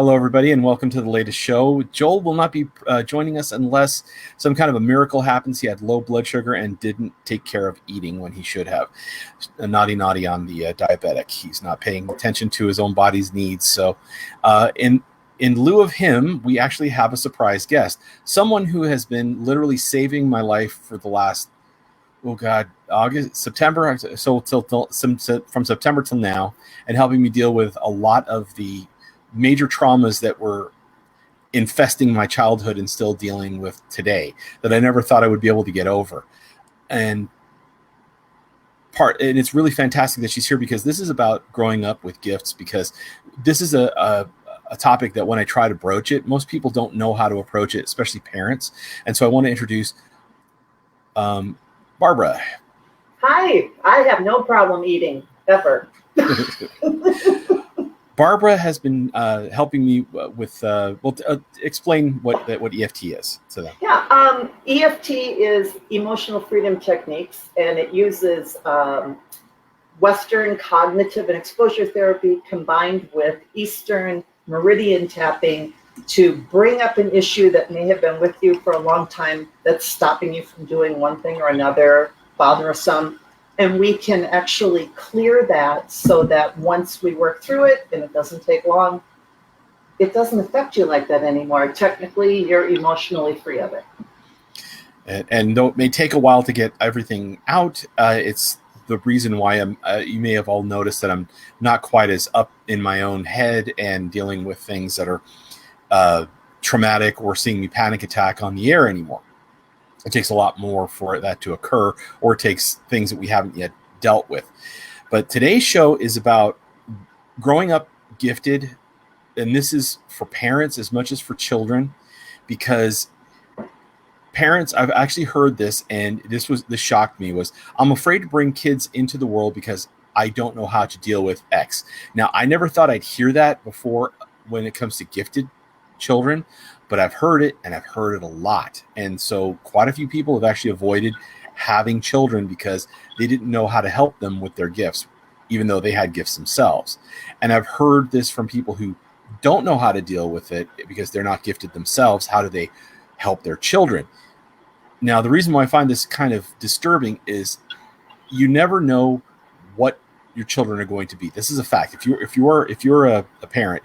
Hello, everybody, and welcome to the latest show. Joel will not be joining us unless some kind of a miracle happens. He had low blood sugar and didn't take care of eating when he should have. Naughty on the diabetic. He's not paying attention to his own body's needs. So in lieu of him, we actually have a surprise guest, someone who has been literally saving my life for the last, September, from September till now, and helping me deal with a lot of the major traumas that were infesting my childhood and still dealing with today that I never thought I would be able to get over. And it's really fantastic that she's here, because this is about growing up with gifts, because this is a topic that when I try to broach it, most people don't know how to approach it, especially parents. And so I want to introduce Barbara. Hi, I have no problem eating, ever. Barbara has been helping me with, explain what EFT is to them. Yeah, EFT is Emotional Freedom Techniques, and it uses Western cognitive and exposure therapy combined with Eastern meridian tapping to bring up an issue that may have been with you for a long time that's stopping you from doing one thing or another, bothersome. And we can actually clear that so that once we work through it, and it doesn't take long, it doesn't affect you like that anymore. Technically, you're emotionally free of it. And though it may take a while to get everything out, it's the reason why you may have all noticed that I'm not quite as up in my own head and dealing with things that are traumatic or seeing me panic attack on the air anymore. It takes a lot more for that to occur, or it takes things that we haven't yet dealt with. But today's show is about growing up gifted, and this is for parents as much as for children, because parents, I've actually heard this, and this shocked me, was I'm afraid to bring kids into the world because I don't know how to deal with X. Now, I never thought I'd hear that before when it comes to gifted children, but I've heard it, and I've heard it a lot. And so quite a few people have actually avoided having children because they didn't know how to help them with their gifts, even though they had gifts themselves. And I've heard this from people who don't know how to deal with it because they're not gifted themselves. How do they help their children? Now, the reason why I find this kind of disturbing is you never know what your children are going to be. This is a fact. If you're a parent,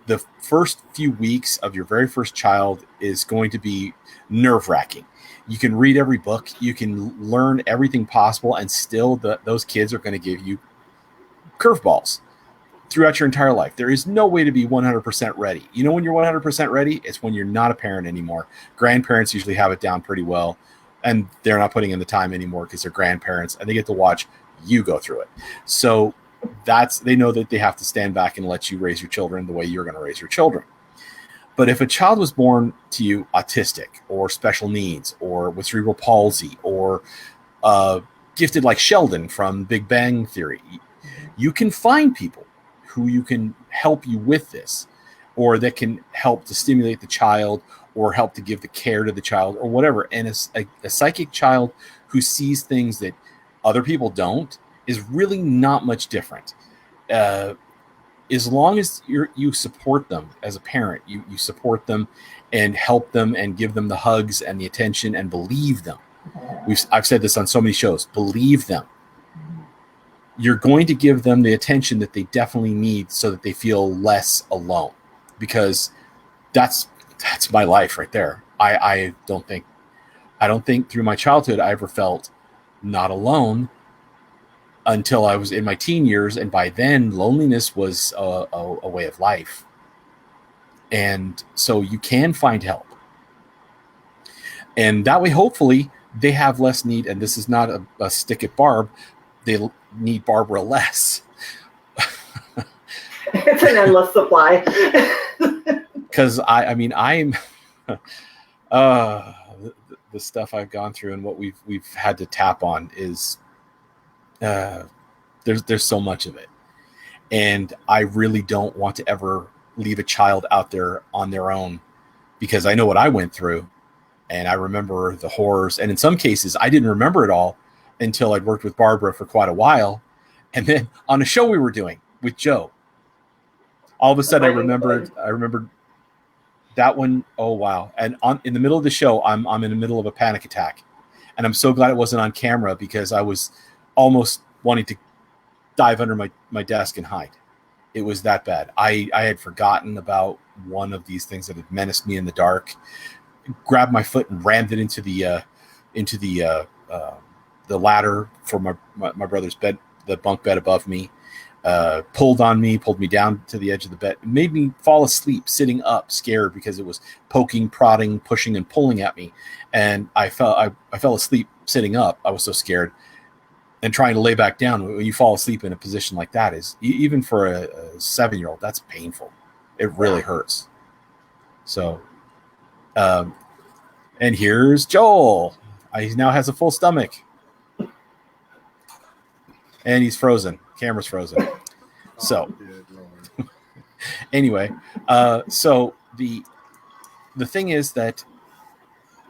the first few weeks of your very first child is going to be nerve-wracking. You can read every book, you can learn everything possible, and still those kids are going to give you curveballs throughout your entire life. There is no way to be 100% ready. You know when you're 100% ready? It's when you're not a parent anymore. Grandparents usually have it down pretty well, and they're not putting in the time anymore because they're grandparents, and they get to watch you go through it. So they know that they have to stand back and let you raise your children the way you're going to raise your children. But if a child was born to you autistic or special needs or with cerebral palsy or gifted like Sheldon from Big Bang Theory, you can find people who you can help you with this, or that can help to stimulate the child or help to give the care to the child or whatever. And a psychic child who sees things that other people don't is really not much different. As long as you support them as a parent, you support them and help them and give them the hugs and the attention and believe them. I've said this on so many shows, believe them. You're going to give them the attention that they definitely need so that they feel less alone, because that's my life right there. I don't think through my childhood I ever felt not alone until I was in my teen years, and by then loneliness was a way of life. And so you can find help, and that way hopefully they have less need. And this is not a stick at Barb, they need Barbara less. It's an endless supply. Because I'm the stuff I've gone through and what we've had to tap on is there's so much of it, and I really don't want to ever leave a child out there on their own, because I know what I went through, and I remember the horrors. And in some cases, I didn't remember it all until I'd worked with Barbara for quite a while, and then on a show we were doing with Joe, all of a sudden Fighting I remembered that one. Oh wow. And in the middle of the show, I'm in the middle of a panic attack. And I'm so glad it wasn't on camera, because I was almost wanting to dive under my desk and hide. It was that bad. I had forgotten about one of these things that had menaced me in the dark. Grabbed my foot and rammed it into the ladder for my brother's bed, the bunk bed above me. Pulled me down to the edge of the bed. It made me fall asleep sitting up, scared, because it was poking, prodding, pushing, and pulling at me. And I fell asleep sitting up. I was so scared. And trying to lay back down, when you fall asleep in a position like that, is, even for a 7-year-old, that's painful. It really hurts. So, and here's Joel. He now has a full stomach. And he's frozen. Camera's frozen. So, anyway, so the thing is that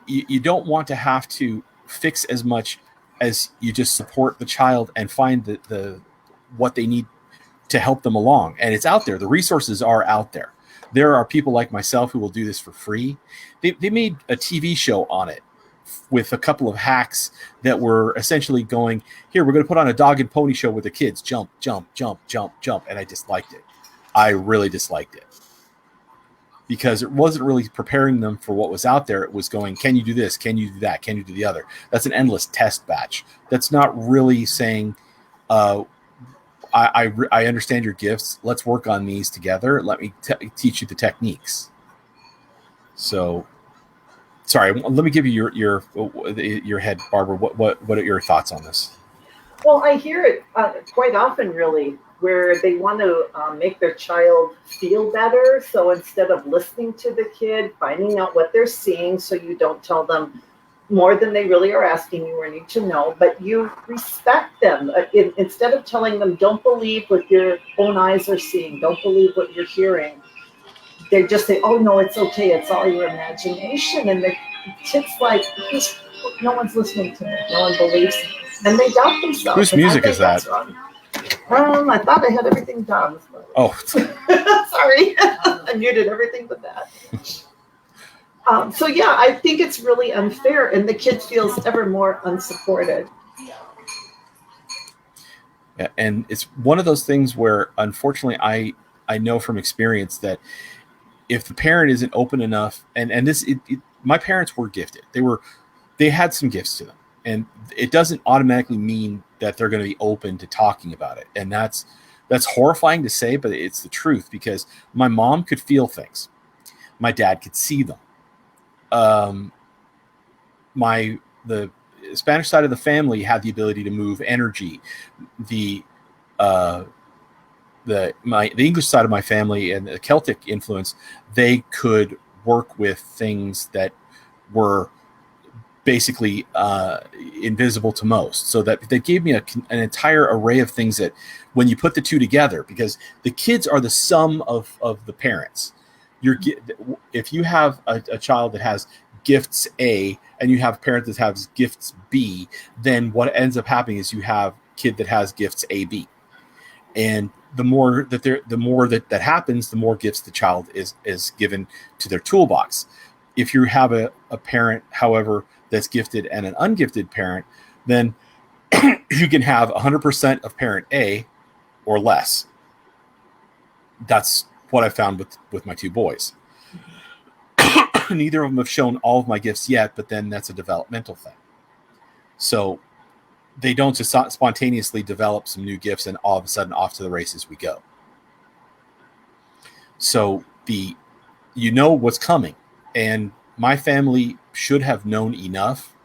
you don't want to have to fix as much as you just support the child and find the what they need to help them along. And it's out there. The resources are out there. There are people like myself who will do this for free. They made a TV show on it with a couple of hacks that were essentially going, here, we're going to put on a dog and pony show with the kids. Jump, jump, jump, jump, jump. And I disliked it. I really disliked it. Because it wasn't really preparing them for what was out there. It was going, can you do this? Can you do that? Can you do the other? That's an endless test batch. That's not really saying, I understand your gifts. Let's work on these together. Let me teach you the techniques. So, sorry, let me give you your head, Barbara. What are your thoughts on this? Well, I hear it quite often, really, where they want to make their child feel better. So instead of listening to the kid, finding out what they're seeing, so you don't tell them more than they really are asking you or need to know, but you respect them. Instead of telling them, don't believe what your own eyes are seeing, don't believe what you're hearing, they just say, oh, no, it's okay, it's all your imagination. And the kid's like, no one's listening to me, no one believes me. And they doubt themselves. Whose music is that? I thought I had everything done. Oh. Sorry. I muted everything but that. So, yeah, I think it's really unfair, and the kid feels ever more unsupported. Yeah, and it's one of those things where, unfortunately, I know from experience that if the parent isn't open enough, and this, my parents were gifted. They had some gifts to them. And it doesn't automatically mean that they're going to be open to talking about it. And that's horrifying to say, but it's the truth, because my mom could feel things. My dad could see them. The Spanish side of the family had the ability to move energy. The English side of my family and the Celtic influence, they could work with things that were basically invisible to most. So that they gave me an entire array of things that, when you put the two together, because the kids are the sum of the parents. If you have a child that has gifts A and you have a parent that has gifts B, then what ends up happening is you have a kid that has gifts A, B. And the more that happens, the more gifts the child is given to their toolbox. If you have a parent, however, that's gifted and an ungifted parent, then you can have 100% of parent A or less. That's what I found with my two boys. Neither of them have shown all of my gifts yet, but then that's a developmental thing. So they don't just spontaneously develop some new gifts and all of a sudden off to the races we go. So you know what's coming. And my family should have known enough,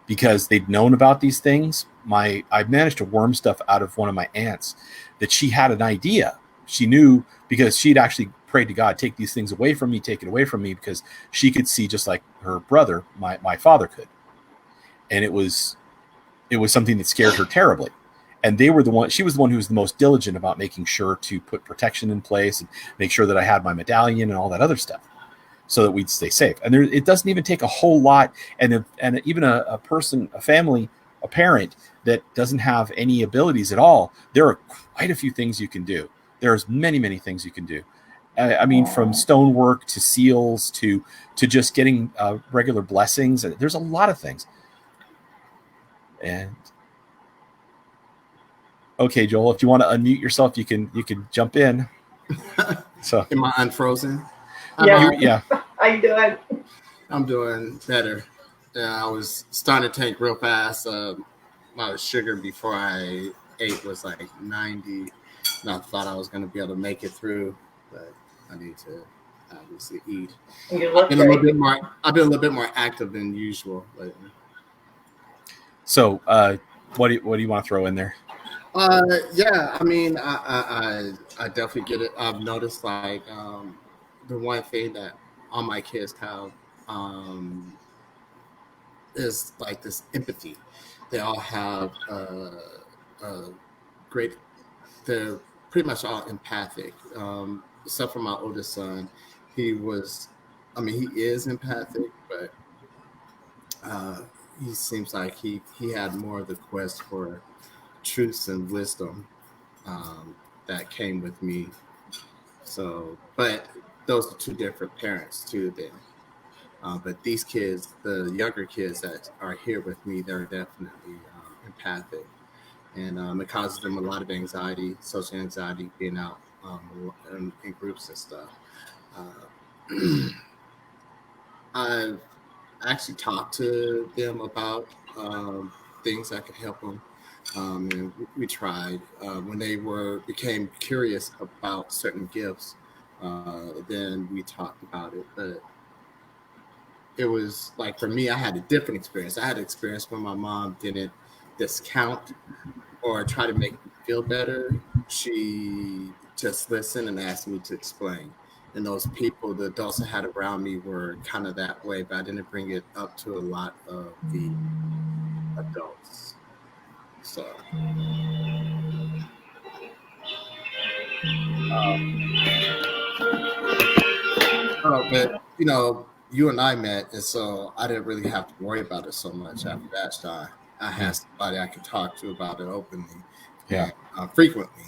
because they'd known about these things. I managed to worm stuff out of one of my aunts that she had an idea. She knew, because she'd actually prayed to God, take these things away from me, take it away from me, because she could see just like her brother, my father could. And it was something that scared her terribly. And she was the one who was the most diligent about making sure to put protection in place and make sure that I had my medallion and all that other stuff, so that we'd stay safe. And it doesn't even take a whole lot. And even a parent that doesn't have any abilities at all, there are quite a few things you can do. There's many, many things you can do. I mean, from stonework to seals to just getting regular blessings. There's a lot of things. And okay, Joel, if you want to unmute yourself, you can jump in. So am I unfrozen? Yeah. How you doing? I'm doing better. I was starting to tank real fast. My sugar before I ate was like 90. And I thought I was going to be able to make it through, but I need to obviously eat. I've been a little bit more active than usual lately. So, what do you want to throw in there? Yeah, I mean, I definitely get it. I've noticed like the one thing that all my kids have is like this empathy. They all have great. They're pretty much all empathic. Except for my oldest son, he is empathic, but he seems like he had more of the quest for truths and wisdom that came with me. So, but those are two different parents too. Then, but these kids, the younger kids that are here with me, they're definitely empathic, and it causes them a lot of anxiety, social anxiety, being out in groups and stuff. I've actually talked to them about things that could help them. And we tried when they became curious about certain gifts. Then we talked about it, but it was like, for me, I had a different experience. I had an experience when my mom didn't discount or try to make me feel better. She just listened and asked me to explain. And those people, the adults I had around me, were kind of that way, but I didn't bring it up to a lot of the adults. So, but you and I met, and so I didn't really have to worry about it so much after that time. I had somebody I could talk to about it openly, frequently,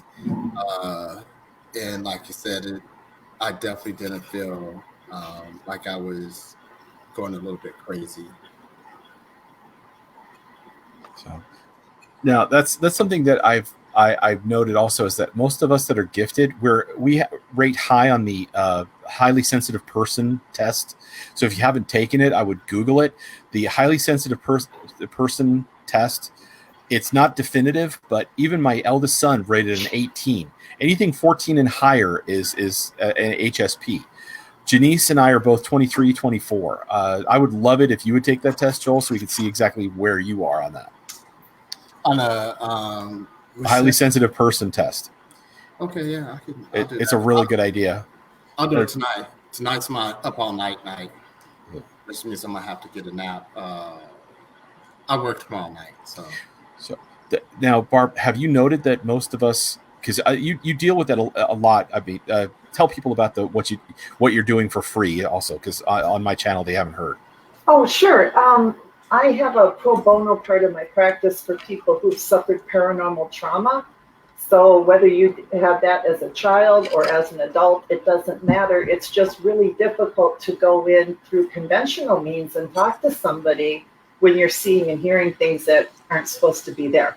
and like you said, I definitely didn't feel like I was going a little bit crazy. So now that's something that I've noted also, is that most of us that are gifted, we rate high on the highly sensitive person test. So if you haven't taken it, I would Google it. The highly sensitive person test. It's not definitive, but even my eldest son rated an 18. Anything 14 and higher is an HSP. Janice and I are both 23, 24. I would love it if you would take that test, Joel, so we could see exactly where you are on that. On a highly sensitive person test. Okay, yeah, it's a really good idea. I'll do it tonight. Tonight's my up all night, which means I'm gonna have to get a nap. I work tomorrow night, so now, Barb, have you noted that most of us, because you deal with that a lot? I mean, tell people about what you're doing for free, also, because on my channel they haven't heard. Oh, sure. I have a pro bono part of my practice for people who've suffered paranormal trauma. So whether you have that as a child or as an adult, it doesn't matter. It's just really difficult to go in through conventional means and talk to somebody when you're seeing and hearing things that aren't supposed to be there.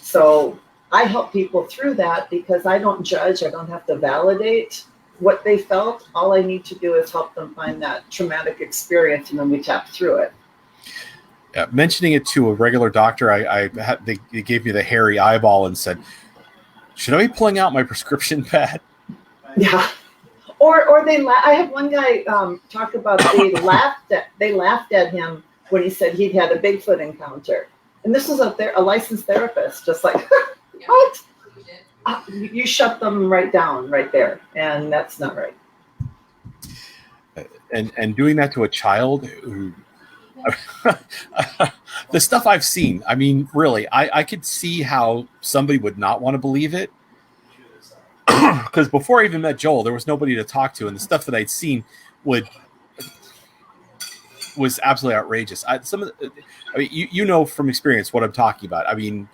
So I help people through that because I don't judge. I don't have to validate what they felt. All I need to do is help them find that traumatic experience, and then we tap through it. Mentioning it to a regular doctor, they gave me the hairy eyeball and said, "Should I be pulling out my prescription pad?" Yeah, or they. I have one guy talk about they laughed at him when he said he'd had a Bigfoot encounter, and this was a licensed therapist, just like what? You shut them right down right there, and that's not right. And doing that to a child who. The stuff I've seen, I mean, really, I could see how somebody would not want to believe it, because before I even met Joel, there was nobody to talk to, and the stuff that I'd seen was absolutely outrageous. You know from experience what I'm talking about. I mean,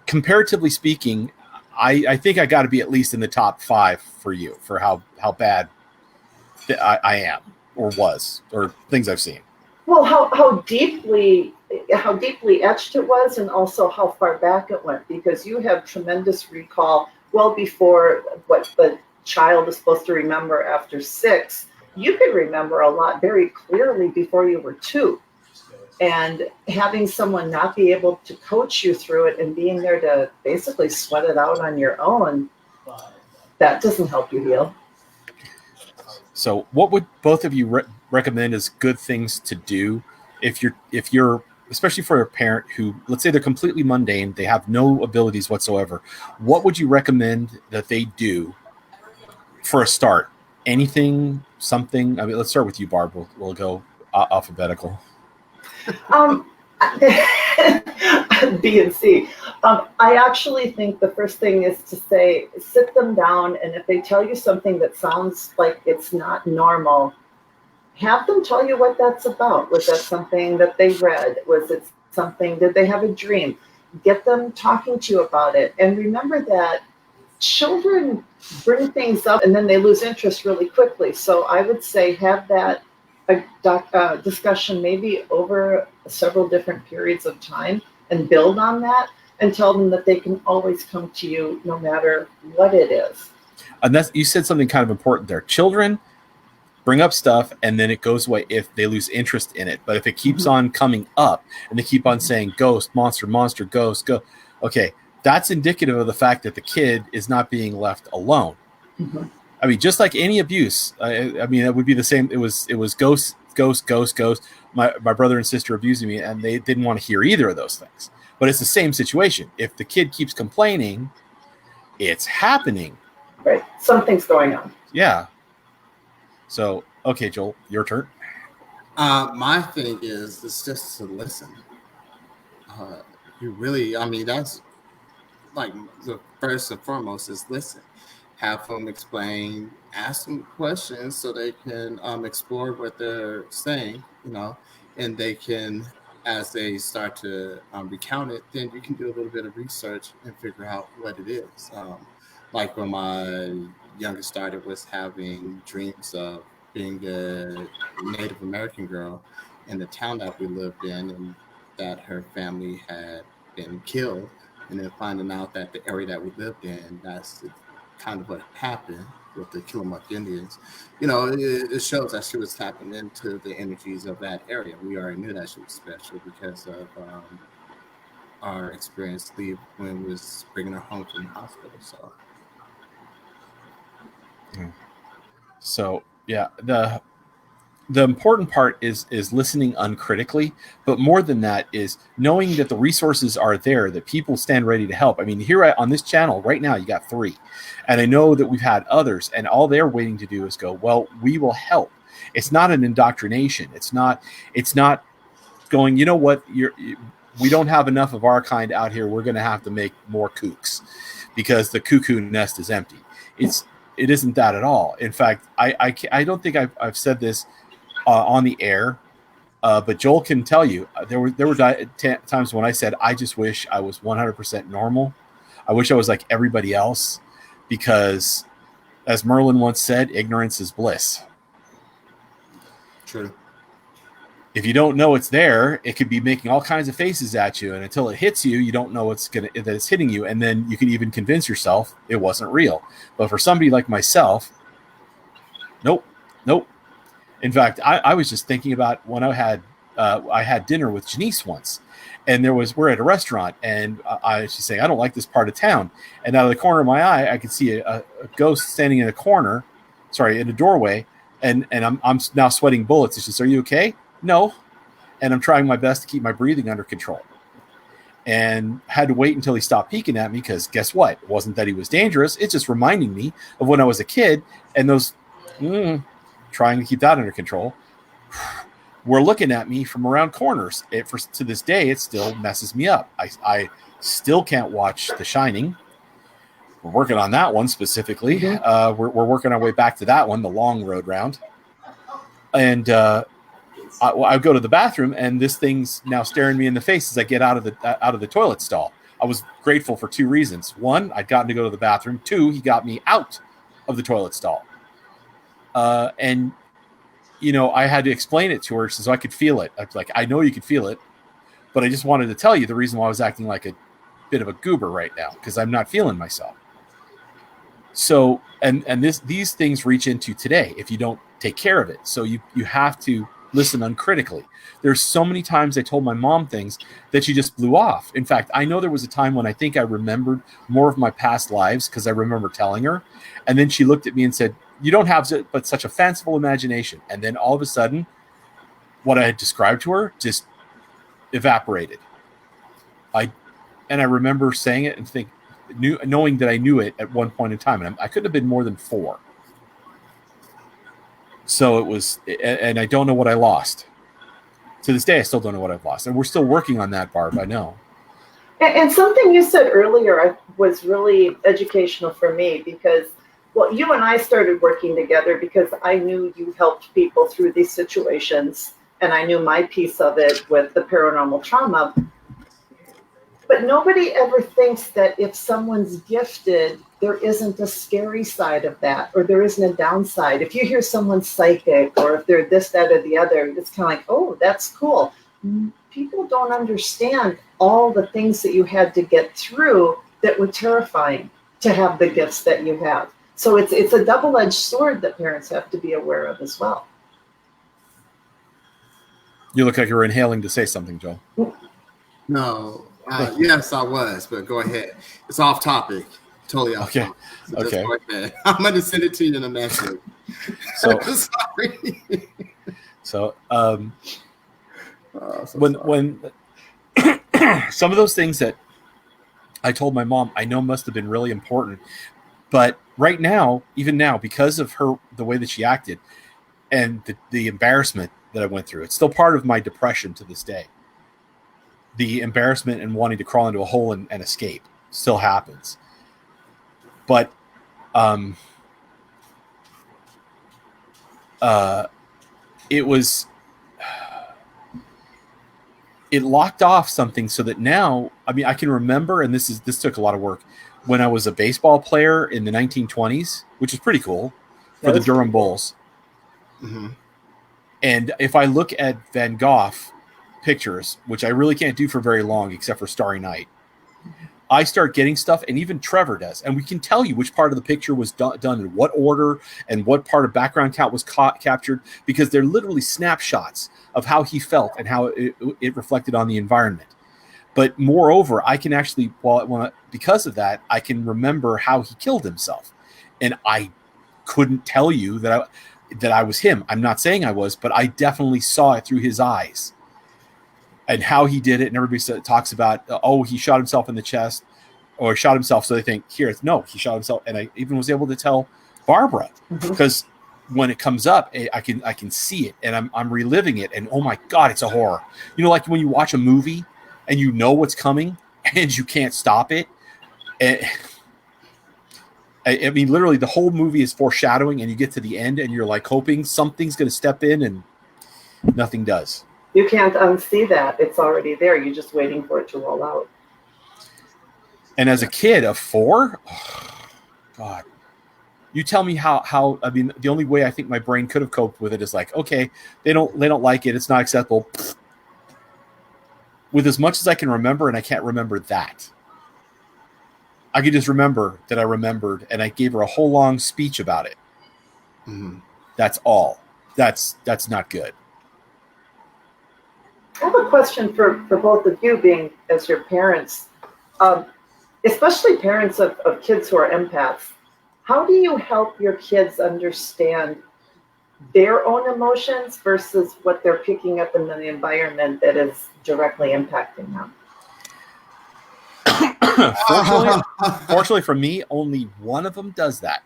comparatively speaking, I think I got to be at least in the top 5 for you for how how bad I am or was, or things I've seen. Well, how deeply etched it was, and also how far back it went, because you have tremendous recall well before what the child is supposed to remember after 6. You could remember a lot very clearly before you were 2. And having someone not be able to coach you through it and being there to basically sweat it out on your own, that doesn't help you heal. So what would both of you recommend as good things to do if you're especially for a parent who, let's say they're completely mundane, they have no abilities whatsoever? What would you recommend that they do for a start? Anything, something? I mean, let's start with you, Barb. We'll go alphabetical. B and C. I actually think the first thing is to say, sit them down, and if they tell you something that sounds like it's not normal, have them tell you what that's about. Was that something that they read? Was it something, did they have a dream? Get them talking to you about it. And remember that children bring things up and then they lose interest really quickly. So I would say have that discussion maybe over several different periods of time and build on that, and tell them that they can always come to you no matter what it is. And that's, you said something kind of important there. Children bring up stuff and then it goes away if they lose interest in it. But if it keeps on coming up and they keep on saying ghost, monster, monster, ghost, go, okay, that's indicative of the fact that the kid is not being left alone. Mm-hmm. I mean, just like any abuse, I mean, it would be the same. It was ghost, ghost, ghost, ghost. My brother and sister abusing me, and they didn't want to hear either of those things. But it's the same situation. If the kid keeps complaining, it's happening. Right. Something's going on. Yeah. So, okay, Joel, your turn. My thing is just to listen. You really, I mean, that's like the first and foremost is listen. Have them explain, ask them questions so they can explore what they're saying, you know, and they can, as they start to recount it, then you can do a little bit of research and figure out what it is. Like when my youngest started was having dreams of being a Native American girl in the town that we lived in, and that her family had been killed, and then finding out that the area that we lived in, that's kind of what happened with the Tillamook Indians. You know, it shows that she was tapping into the energies of that area. We already knew that she was special because of our experience when we was bringing her home from the hospital. So yeah, the important part is listening uncritically, but more than that is knowing that the resources are there, that people stand ready to help. I mean, here on this channel right now, you got 3, and I know that we've had others, and all they're waiting to do is go, well, we will help. It's not an indoctrination. It's not going, you know what, we don't have enough of our kind out here. We're going to have to make more kooks because the cuckoo nest is empty. It isn't that at all. In fact, I don't think I've said this on the air, but Joel can tell you there were times when I said I just wish I was 100% normal. I wish I was like everybody else, because as Merlin once said, ignorance is bliss. True. If you don't know it's there, it could be making all kinds of faces at you, and until it hits you, you don't know that it's hitting you, and then you can even convince yourself it wasn't real. But for somebody like myself, nope. In fact, I was just thinking about when I had dinner with Janice once, and we're at a restaurant, and she's saying, I don't like this part of town, and out of the corner of my eye, I could see a ghost standing in a doorway, and I'm now sweating bullets. And she says, are you okay? No. And I'm trying my best to keep my breathing under control, and had to wait until he stopped peeking at me, because guess what? It wasn't that he was dangerous. It's just reminding me of when I was a kid, and those trying to keep that under control were looking at me from around corners. To this day, it still messes me up. I still can't watch The Shining. We're working on that one specifically. Mm-hmm. We're working our way back to that one, the long road round. And I go to the bathroom, and this thing's now staring me in the face as I get out of the toilet stall. I was grateful for 2 reasons. 1, I'd gotten to go to the bathroom. 2, he got me out of the toilet stall. And I had to explain it to her so I could feel it. I was like, I know you can feel it, but I just wanted to tell you the reason why I was acting like a bit of a goober right now, because I'm not feeling myself. So, and these things reach into today if you don't take care of it. So you have to listen uncritically. There's so many times I told my mom things that she just blew off. In fact, I know there was a time when I think I remembered more of my past lives because I remember telling her. And then she looked at me and said, "You don't have but such a fanciful imagination." And then all of a sudden, what I had described to her just evaporated. I remember saying it and knowing that I knew it at one point in time. And I couldn't have been more than 4. So it was, and I don't know what I lost. To this day, I still don't know what I've lost. And we're still working on that, Barb, I know. And something you said earlier was really educational for me because, well, you and I started working together because I knew you helped people through these situations. And I knew my piece of it with the paranormal trauma. But nobody ever thinks that if someone's gifted, there isn't a scary side of that, or there isn't a downside. If you hear someone's psychic, or if they're this, that, or the other, it's kind of like, oh, that's cool. People don't understand all the things that you had to get through that were terrifying to have the gifts that you have. So it's a double-edged sword that parents have to be aware of as well. You look like you're inhaling to say something, Joel. No. Yes, I was, but go ahead. It's off topic. Totally off topic. So okay. Go ahead. I'm going to send it to you in a message. So, sorry. So, when some of those things that I told my mom, I know must have been really important, but right now, even now, because of the way that she acted and the embarrassment that I went through, it's still part of my depression to this day. The embarrassment and wanting to crawl into a hole and escape still happens. But it locked off something so that now, I mean, I can remember, and this took a lot of work, when I was a baseball player in the 1920s, which is pretty cool, for the Durham Bulls. Mm-hmm. And if I look at Van Gogh pictures, which I really can't do for very long except for Starry Night, I start getting stuff, and even Trevor does, and we can tell you which part of the picture was done in what order and what part of background count was captured, because they're literally snapshots of how he felt and how it reflected on the environment. But moreover, I can actually, because of that, I can remember how he killed himself, and I couldn't tell you that I was him. I'm not saying I was, but I definitely saw it through his eyes. And how he did it, and everybody talks about, oh, he shot himself in the chest, or shot himself. So they think, no, he shot himself. And I even was able to tell Barbara, because when it comes up, I can see it, and I'm reliving it, and oh my God, it's a horror. Like when you watch a movie and you know what's coming and you can't stop it. And, I mean, literally, the whole movie is foreshadowing, and you get to the end, and you're like hoping something's going to step in, and nothing does. You can't unsee that. It's already there. You're just waiting for it to roll out. And as a kid of 4, oh, God, you tell me how. I mean, the only way I think my brain could have coped with it is like, okay, they don't like it. It's not acceptable. With as much as I can remember, and I can't remember that. I could just remember that I remembered, and I gave her a whole long speech about it. Mm-hmm. That's all. That's not good. I have a question for both of you, being as your parents, especially parents of kids who are empaths. How do you help your kids understand their own emotions versus what they're picking up in the environment that is directly impacting them? Fortunately for me, only one of them does that.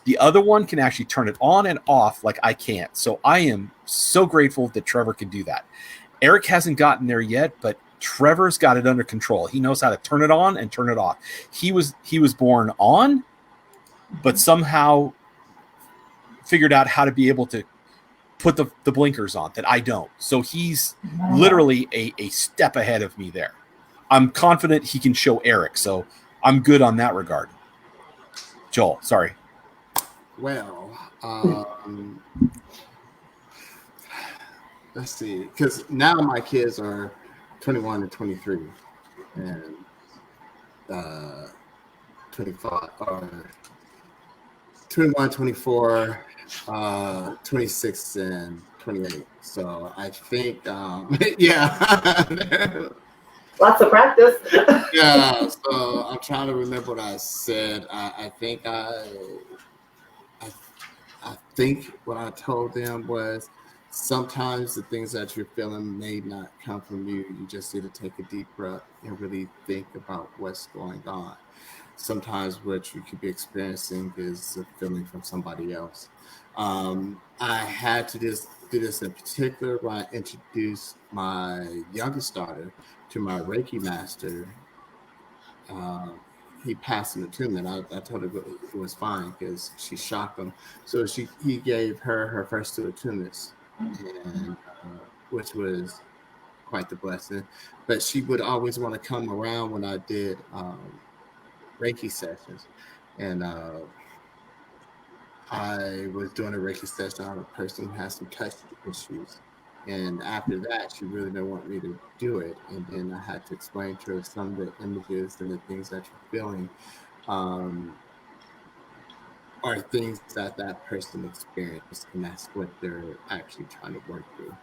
The other one can actually turn it on and off like I can't. So I am so grateful that Trevor can do that. Eric hasn't gotten there yet, but Trevor's got it under control. He knows how to turn it on and turn it off. He was born on, but somehow figured out how to be able to put the blinkers on that I don't. So he's literally a step ahead of me there. I'm confident he can show Eric, so I'm good on that regard. Joel, sorry. Well, let's see, because now my kids are 21 and 23, and 25 or 21, 24, 26, and 28. So I think, yeah. Lots of practice. Yeah, so I'm trying to remember what I said. I think what I told them was sometimes the things that you're feeling may not come from you. You just need to take a deep breath and really think about what's going on. Sometimes what you could be experiencing is a feeling from somebody else. I had to do this in particular when I introduced my youngest daughter to my Reiki master. He passed an attunement. I told her it was fine because she shocked him. So he gave her first two attunements, and which was quite the blessing. But she would always want to come around when I did Reiki sessions, and I was doing a Reiki session on a person who has some touch issues. And after that, she really didn't want me to do it. And then I had to explain to her some of the images and the things that you're feeling are things that person experienced. And that's what they're actually trying to work through.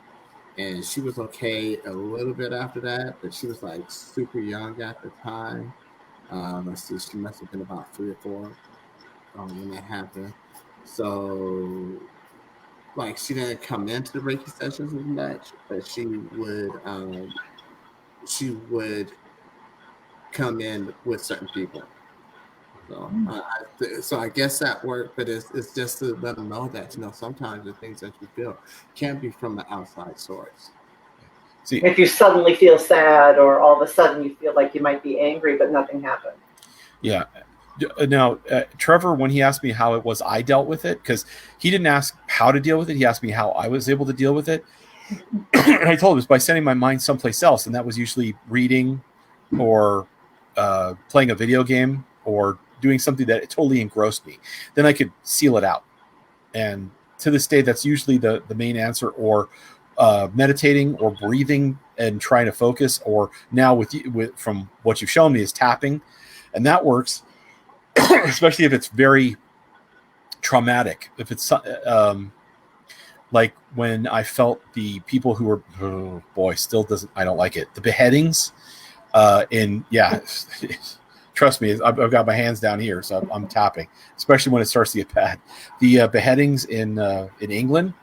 And she was okay a little bit after that, but she was like super young at the time. Let's see, she must have been about 3 or 4 when that happened. So, like, she didn't come into the Reiki sessions as much, but she would come in with certain people. So I guess that worked, but it's just to let them know that sometimes the things that you feel can be from the outside source. See, if you suddenly feel sad, or all of a sudden you feel like you might be angry, but nothing happened. Yeah. Now, Trevor, when he asked me how it was I dealt with it, because he didn't ask how to deal with it, he asked me how I was able to deal with it. And I told him it was by sending my mind someplace else, and that was usually reading or playing a video game or doing something that totally engrossed me. Then I could seal it out. And to this day, that's usually the main answer, or meditating or breathing and trying to focus, or now from what you've shown me is tapping. And that works, especially if it's very traumatic. If it's like when I felt the people who were, I don't like it. The beheadings trust me, I've got my hands down here, so I'm tapping, especially when it starts to get bad. The beheadings in England,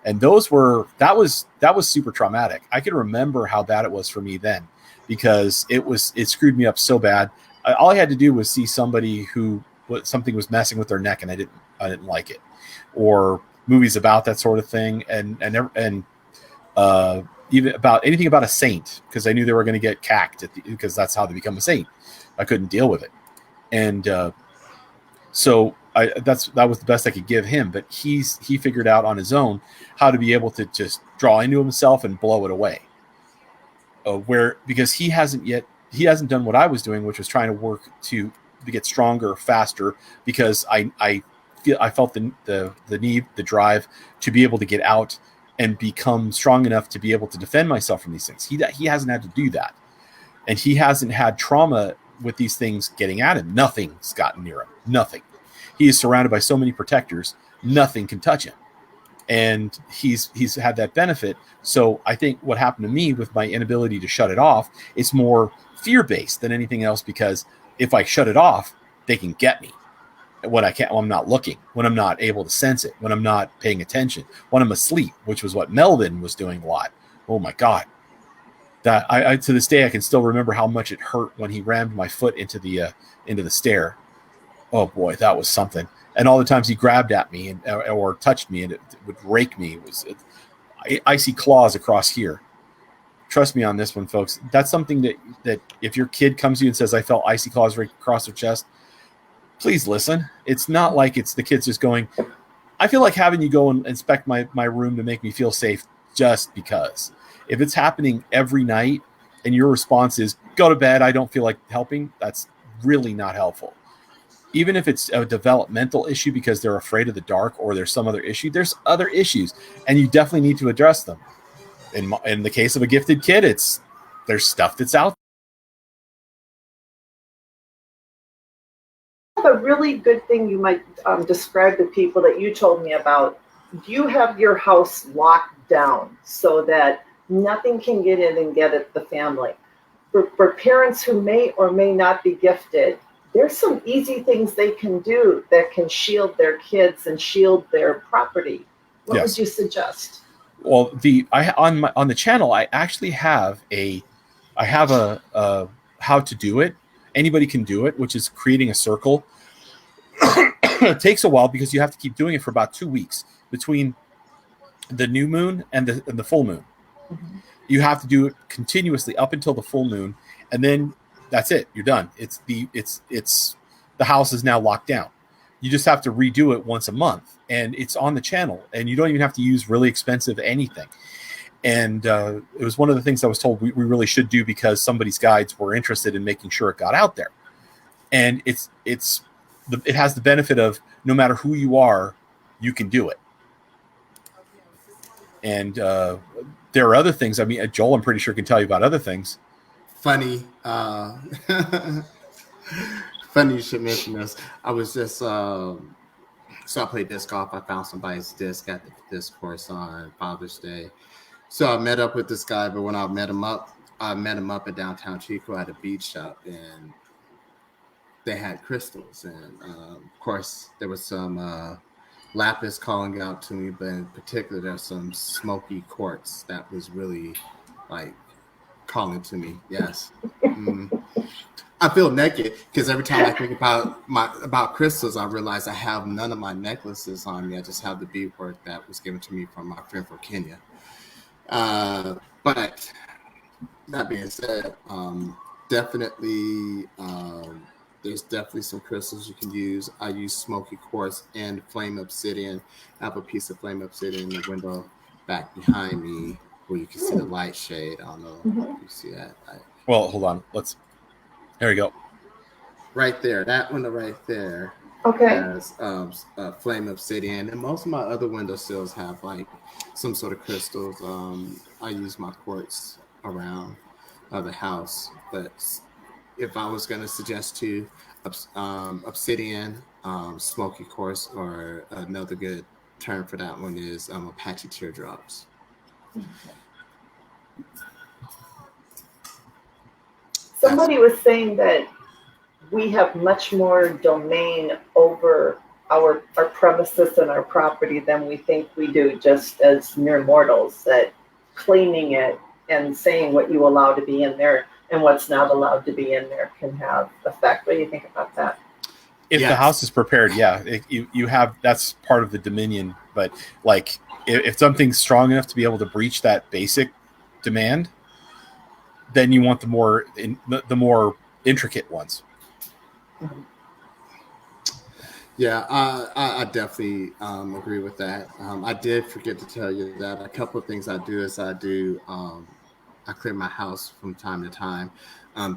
and that was super traumatic. I can remember how bad it was for me then, because it screwed me up so bad. All I had to do was see somebody who something was messing with their neck, and I didn't like it, or movies about that sort of thing, and even about anything about a saint, because I knew they were going to get cacked because that's how they become a saint. I couldn't deal with it, and so that was the best I could give him. But he figured out on his own how to be able to just draw into himself and blow it away. Because he hasn't done what I was doing, which was trying to work to get stronger faster, because I felt the need, the drive to be able to get out and become strong enough to be able to defend myself from these things. He hasn't had to do that, and he hasn't had trauma with these things getting at him. Nothing's gotten near him. Nothing. He is surrounded by so many protectors. Nothing can touch him, and he's had that benefit. So I think what happened to me with my inability to shut it off, it's more fear-based than anything else, because if I shut it off, they can get me. When I'm not looking, when I'm not able to sense it, when I'm not paying attention, when I'm asleep, which was what Melvin was doing a lot. Oh my God. That I to this day, I can still remember how much it hurt when he rammed my foot into the stair. Oh boy, that was something. And all the times he grabbed at me or touched me, and it would rake me. It was icy claws across here. Trust me on this one, folks. That's something that if your kid comes to you and says, I felt icy claws right across their chest, please listen. It's not like it's the kids just going, I feel like having you go and inspect my room to make me feel safe just because. If it's happening every night and your response is, go to bed, I don't feel like helping, that's really not helpful. Even if it's a developmental issue because they're afraid of the dark, or there's some other issue, there's other issues, and you definitely need to address them. in the case of a gifted kid, there's stuff that's out. A really good thing you might describe to people that you told me about. Do you have your house locked down so that nothing can get in and get at the family? For parents who may or may not be gifted, there's some easy things they can do that can shield their kids and shield their property. What would you suggest? Well, on the channel, I actually have a how to do it. Anybody can do it, which is creating a circle. It takes a while because you have to keep doing it for about 2 weeks between the new moon and the full moon. Mm-hmm. You have to do it continuously up until the full moon, and then that's it. You're done. The house is now locked down. You just have to redo it once a month, and it's on the channel, and you don't even have to use really expensive anything. And it was one of the things I was told we really should do because somebody's guides were interested in making sure it got out there. And it has the benefit of no matter who you are, you can do it. And there are other things. I mean, Joel, I'm pretty sure can tell you about other things. Funny. Funny you should mention this. I was just so I played disc golf. I found somebody's disc at the disc course on Father's Day. So I met up with this guy, but when I met him up at downtown Chico at a beach shop, and they had crystals, and of course there was some lapis calling out to me, but in particular there's some smoky quartz that was really like calling to me. Yes. I feel naked because every time I think about crystals, I realize I have none of my necklaces on me. I just have the beadwork that was given to me from my friend from Kenya. But that being said, definitely there's definitely some crystals you can use. I use smoky quartz and flame obsidian. I have a piece of flame obsidian in the window back behind me where you can see the light shade. I don't know if you see that. Well, hold on. There we go. Right there. That window right there. Okay. Has flame obsidian. And most of my other windowsills have like some sort of crystals. I use my quartz around the house. But if I was going to suggest to obsidian, smoky quartz, or another good term for that one is Apache teardrops. Somebody was saying that we have much more domain over our premises and our property than we think we do, just as mere mortals, that claiming it and saying what you allow to be in there and what's not allowed to be in there can have effect. What do you think about that? If the house is prepared, you have, that's part of the dominion. But like if something's strong enough to be able to breach that basic demand, then you want the more intricate ones. Yeah, I definitely agree with that. I did forget to tell you that a couple of things I do is I clear my house from time to time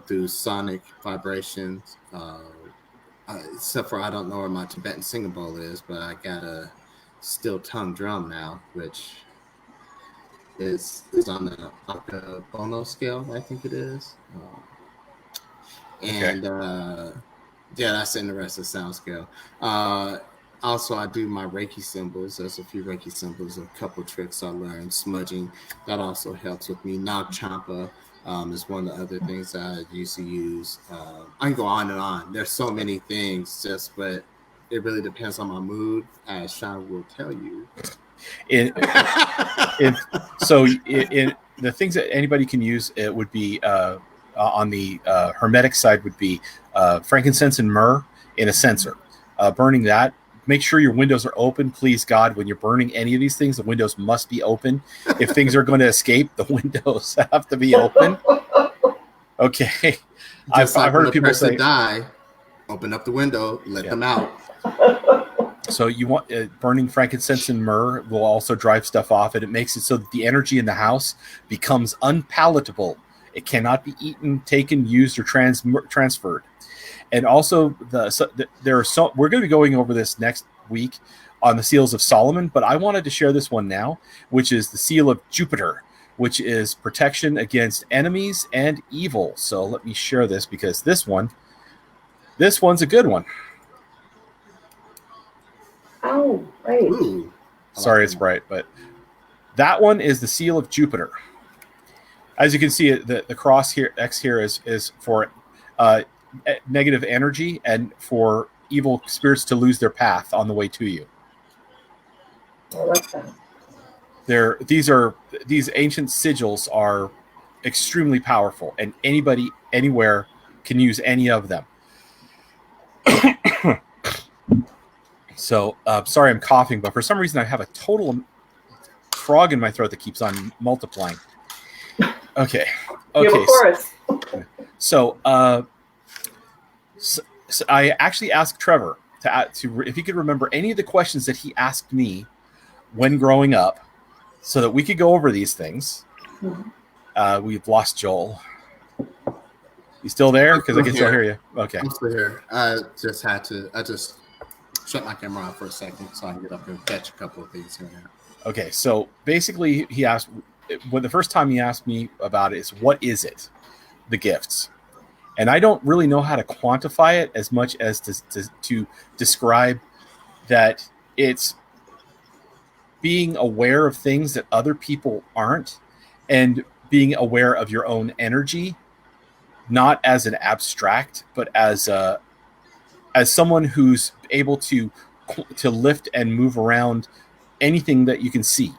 through sonic vibrations. Except for I don't know where my Tibetan singing bowl is, but I got a steel tongue drum now, which is on the Bono scale, I think it is. That's in the rest of the sound scale. Also, I do my Reiki symbols. There's a few Reiki symbols, a couple tricks I learned. Smudging, that also helps with me. Nag Champa is one of the other things I used to use. I can go on and on. There's so many things, but it really depends on my mood, as Sean will tell you. In the things that anybody can use, it would be on the hermetic side would be frankincense and myrrh in a censer. Burning that. Make sure your windows are open. Please, God, when you're burning any of these things, the windows must be open. If things are going to escape, the windows have to be open. Okay. I've heard people say, die, open up the window, let them out. So you want burning frankincense and myrrh will also drive stuff off, and it makes it so that the energy in the house becomes unpalatable. It cannot be eaten, taken, used, or transferred. And also, we're going to be going over this next week on the seals of Solomon, but I wanted to share this one now, which is the seal of Jupiter, which is protection against enemies and evil. So let me share this because this one's a good one. Oh, right. Ooh. Sorry, it's bright, but that one is the seal of Jupiter. As you can see, the cross here, X here, is for negative energy and for evil spirits to lose their path on the way to you. I like that. These ancient sigils are extremely powerful, and anybody anywhere can use any of them. So sorry I'm coughing, but for some reason I have a total frog in my throat that keeps on multiplying. Okay. You have a chorus. So I actually asked Trevor to if he could remember any of the questions that he asked me when growing up, so that we could go over these things. Mm-hmm. We've lost Joel. You still there? Because I can still hear you. Okay. I'm still here. I just shut my camera off for a second so I can get up and catch a couple of things here and there. Okay, so basically he asked, the first time he asked me about it is, what is it? The gifts. And I don't really know how to quantify it as much as to describe that it's being aware of things that other people aren't, and being aware of your own energy, not as an abstract, but as someone who's able to lift and move around anything that you can see.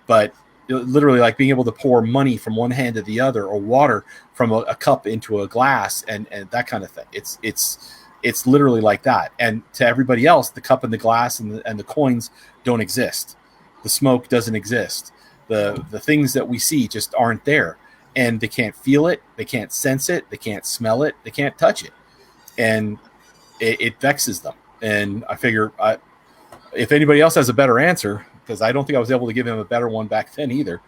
But literally, like being able to pour money from one hand to the other, or water from a cup into a glass, and that kind of thing. It's literally like that. And to everybody else, the cup and the glass and the coins don't exist. The smoke doesn't exist. The things that we see just aren't there, and they can't feel it, they can't sense it, they can't smell it, they can't touch it, and it vexes them. And I figure if anybody else has a better answer, because I don't think I was able to give him a better one back then either.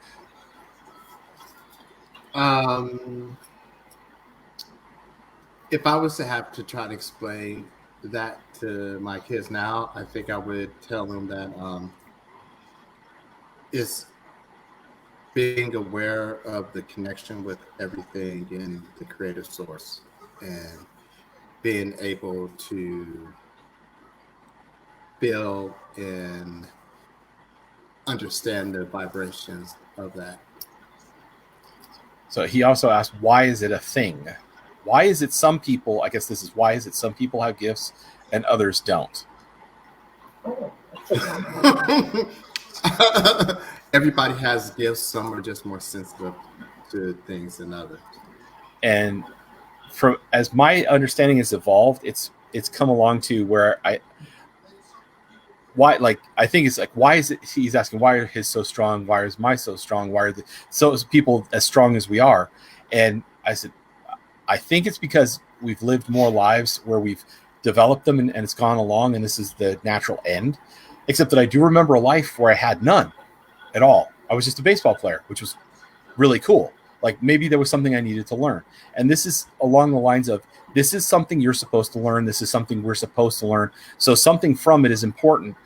If I was to have to try to explain that to my kids now, I think I would tell them that it's being aware of the connection with everything in the creative source, and being able to feel and understand the vibrations of that. So he also asked, why is it a thing? Why is it some people, I guess this is, why is it some people have gifts and others don't? Everybody has gifts. Some are just more sensitive to things than others. And from as my understanding has evolved, it's come along to where I think it's like, why is it, he's asking, why are his so strong? Why is my so strong? Why are so people as strong as we are? And I said, I think it's because we've lived more lives where we've developed them and it's gone along, and this is the natural end. Except that I do remember a life where I had none at all. I was just a baseball player, which was really cool. Like maybe there was something I needed to learn. And this is along the lines of, this is something you're supposed to learn. This is something we're supposed to learn. So something from it is important,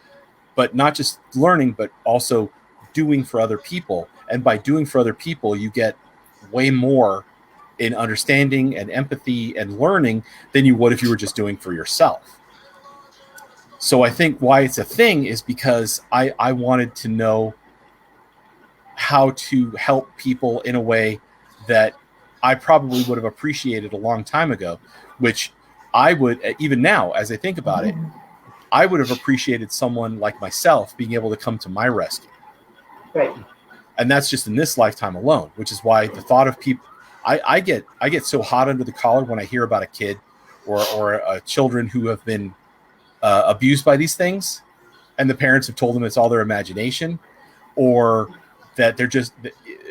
but not just learning, but also doing for other people. And by doing for other people, you get way more in understanding and empathy and learning than you would if you were just doing for yourself. So I think why it's a thing is because I wanted to know how to help people in a way that I probably would have appreciated a long time ago, which I would, even now, as I think about it, I would have appreciated someone like myself being able to come to my rescue. Right. And that's just in this lifetime alone, which is why the thought of people, I get so hot under the collar when I hear about a kid or children who have been abused by these things, and the parents have told them it's all their imagination, or that they're just,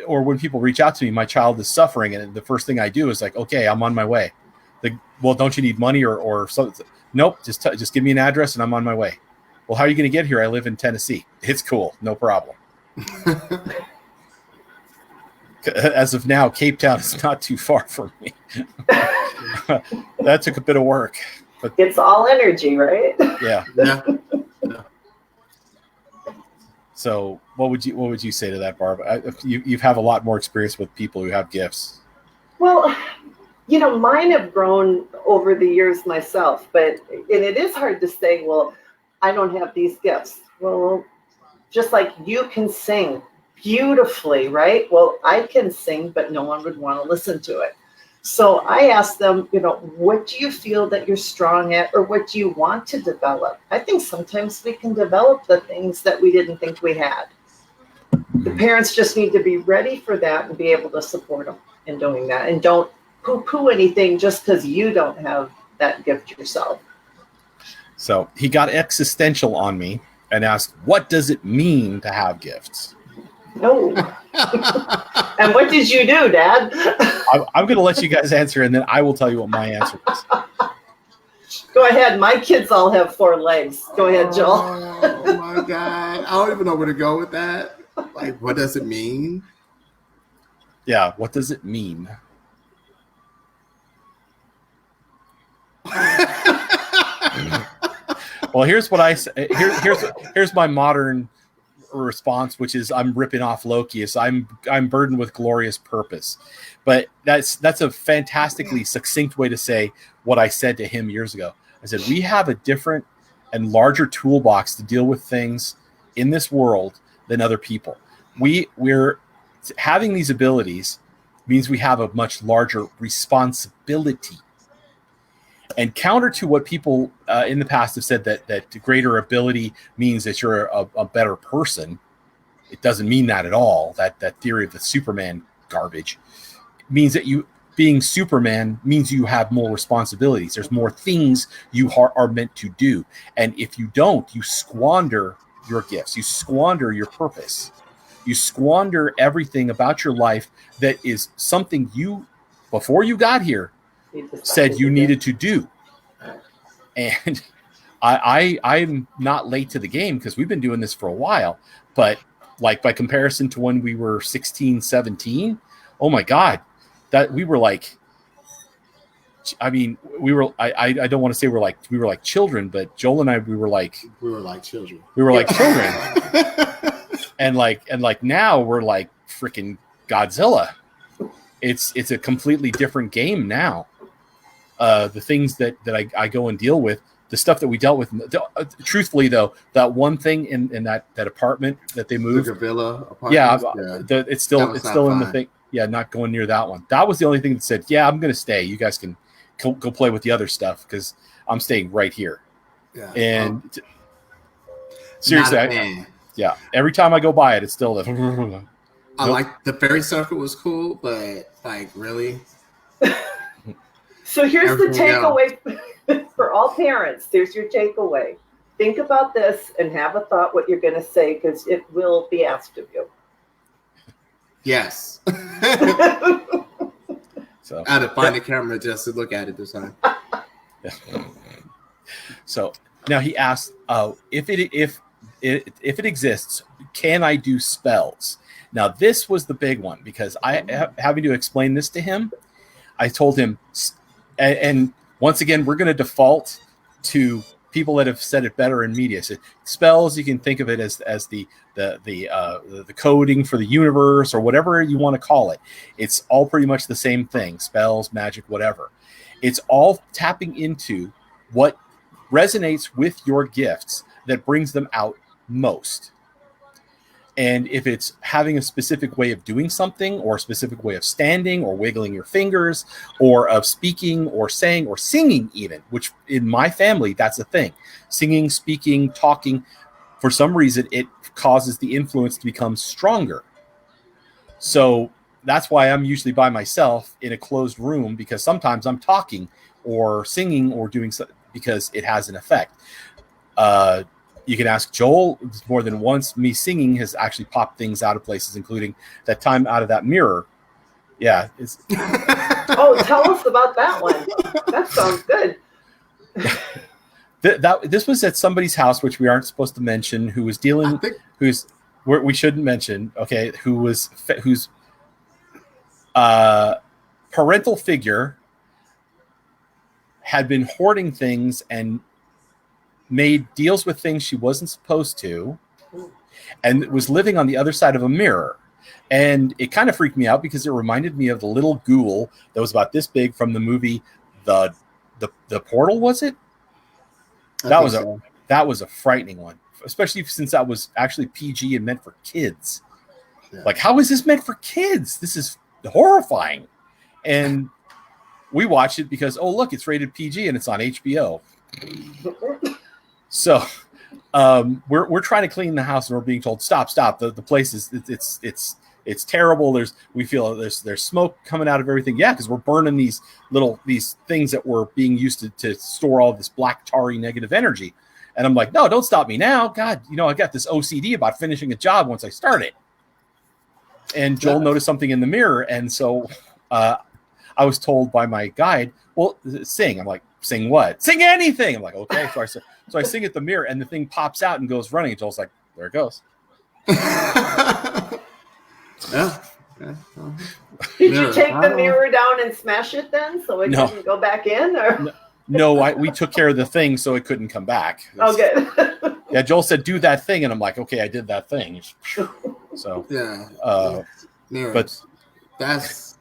or when people reach out to me, my child is suffering, and the first thing I do is like, okay, I'm on my way. Like, well, don't you need money or something? Nope, just give me an address and I'm on my way. Well, how are you going to get here? I live in Tennessee. It's cool, no problem. As of now, Cape Town is not too far from me. That took a bit of work. But it's all energy, right? Yeah. Yeah. So what would you say to that, Barb? You have a lot more experience with people who have gifts. Well, mine have grown over the years myself, and it is hard to say, well, I don't have these gifts. Well, just like you can sing beautifully, right? Well, I can sing, but no one would want to listen to it. So I asked them, what do you feel that you're strong at, or what do you want to develop? I think sometimes we can develop the things that we didn't think we had. The parents just need to be ready for that and be able to support them in doing that. And don't poo-poo anything just because you don't have that gift yourself. So he got existential on me and asked, what does it mean to have gifts? No. And what did you do, Dad? I'm going to let you guys answer, and then I will tell you what my answer is. Go ahead. My kids all have 4 legs. Go ahead, Joel. Oh, my God. I don't even know where to go with that. Like, what does it mean? Yeah, what does it mean? Well, here's what I say. Here's my modern response, which is I'm ripping off Loki. So I'm burdened with glorious purpose. But that's a fantastically succinct way to say what I said to him years ago. I said, we have a different and larger toolbox to deal with things in this world than other people. We're having these abilities means we have a much larger responsibility. And counter to what people in the past have said that greater ability means that you're a better person, it doesn't mean that at all. That theory of the Superman garbage means that being Superman means you have more responsibilities. There's more things you are meant to do. And if you don't, you squander your gifts. You squander your purpose. You squander everything about your life that is something you, before you got here, said you needed to do. And I'm not late to the game because we've been doing this for a while, but like by comparison to when we were 16, 17, oh my God, that we were like, I mean, I don't want to say we were like children, but Joel and I, we were like children. We were like children. and like now we're like freaking Godzilla. It's a completely different game now. The things that I go and deal with, the stuff that we dealt with. Truthfully, though, that one thing in that apartment that they moved, the villa apartment, it's still in the thing. Yeah, not going near that one. That was the only thing that said, yeah, I'm going to stay. You guys can go play with the other stuff because I'm staying right here. Yeah. And seriously, every time I go by it, it's still the. I like the fairy circle was cool, but like really. So here's the takeaway for all parents. There's your takeaway. Think about this and have a thought what you're going to say because it will be asked of you. Yes. So I had to find the camera just to look at it this time. So now he asked, if it exists, can I do spells? Now this was the big one because having to explain this to him, I told him, and once again we're going to default to people that have said it better in media. So spells, you can think of it as the coding for the universe or whatever you want to call it. It's all pretty much the same thing. Spells, magic, whatever. It's all tapping into what resonates with your gifts that brings them out most. And if it's having a specific way of doing something or a specific way of standing or wiggling your fingers or of speaking or saying or singing even, which in my family, that's a thing. Singing, speaking, talking, for some reason, it causes the influence to become stronger. So that's why I'm usually by myself in a closed room because sometimes I'm talking or singing or doing something because it has an effect. You can ask Joel more than once. Me singing has actually popped things out of places, including that time out of that mirror. Yeah. Oh, tell us about that one. That sounds good. This was at somebody's house, which we aren't supposed to mention, who was dealing, we shouldn't mention, okay, whose parental figure had been hoarding things and made deals with things she wasn't supposed to, and was living on the other side of a mirror. And it kind of freaked me out because it reminded me of the little ghoul that was about this big from the movie The Portal, was it? That was a frightening one, especially since that was actually PG and meant for kids. Yeah. Like, how is this meant for kids? This is horrifying. And we watched it because, oh, look, it's rated PG and it's on HBO. So we're trying to clean the house and we're being told, stop. The place is it's terrible. We feel there's smoke coming out of everything. Yeah, because we're burning these things that were being used to store all this black tarry negative energy. And I'm like, no, don't stop me now. God, I got this OCD about finishing a job once I start it. And Joel noticed something in the mirror, and so I was told by my guide, well, sing. I'm like, sing what? Sing anything. I'm like, okay. So I sing at the mirror, and the thing pops out and goes running. And Joel's like, there it goes. Yeah. Did you take the mirror down and smash it then, so it couldn't go back in? Or no, we took care of the thing so it couldn't come back. Okay. Yeah, Joel said, do that thing, and I'm like, okay, I did that thing. So yeah, but that's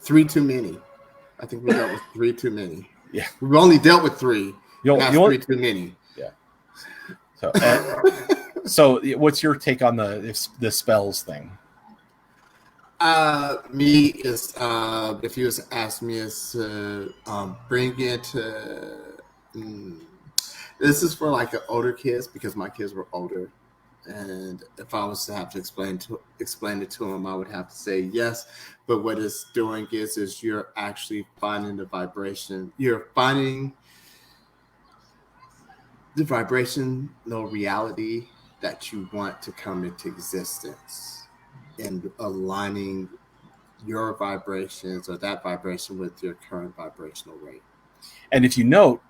three too many. I think we dealt with 3 too many. Yeah, we've only dealt with 3. That's 3 too many. Yeah. So, what's your take on the spells thing? Me is if you was to ask me, is bring it. This is for like the older kids because my kids were older, and if I was to have to explain it to them, I would have to say yes. But what it's doing is you're actually finding the vibration. You're finding the vibrational reality that you want to come into existence, and aligning your vibrations or that vibration with your current vibrational rate. And if you note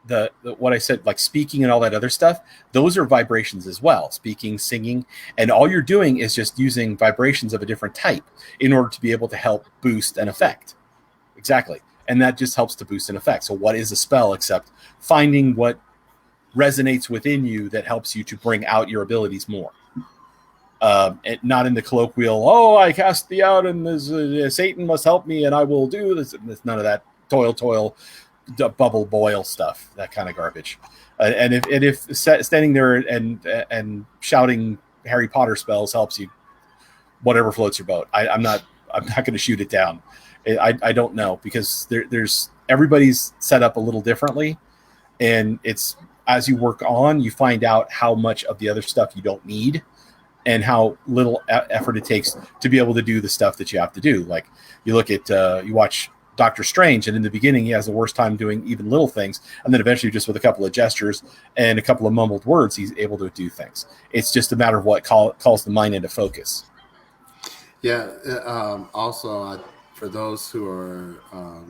the what I said, like speaking and all that other stuff, those are vibrations as well. Speaking, singing, and all you're doing is just using vibrations of a different type in order to be able to help boost an effect. Exactly. And that just helps to boost an effect. So what is a spell except finding what resonates within you that helps you to bring out your abilities more? Not in the colloquial, I cast thee out and Satan must help me and I will do this. None of that toil, bubble boil stuff, that kind of garbage. And if standing there and shouting Harry Potter spells helps you, whatever floats your boat. I'm not going to shoot it down. I don't know, because there's everybody's set up a little differently, and it's as you work on, you find out how much of the other stuff you don't need, and how little effort it takes to be able to do the stuff that you have to do. Like you look at you watch Doctor Strange, and in the beginning he has the worst time doing even little things, and then eventually just with a couple of gestures and a couple of mumbled words he's able to do things. It's just a matter of what calls the mind into focus. Yeah. Also, for those who are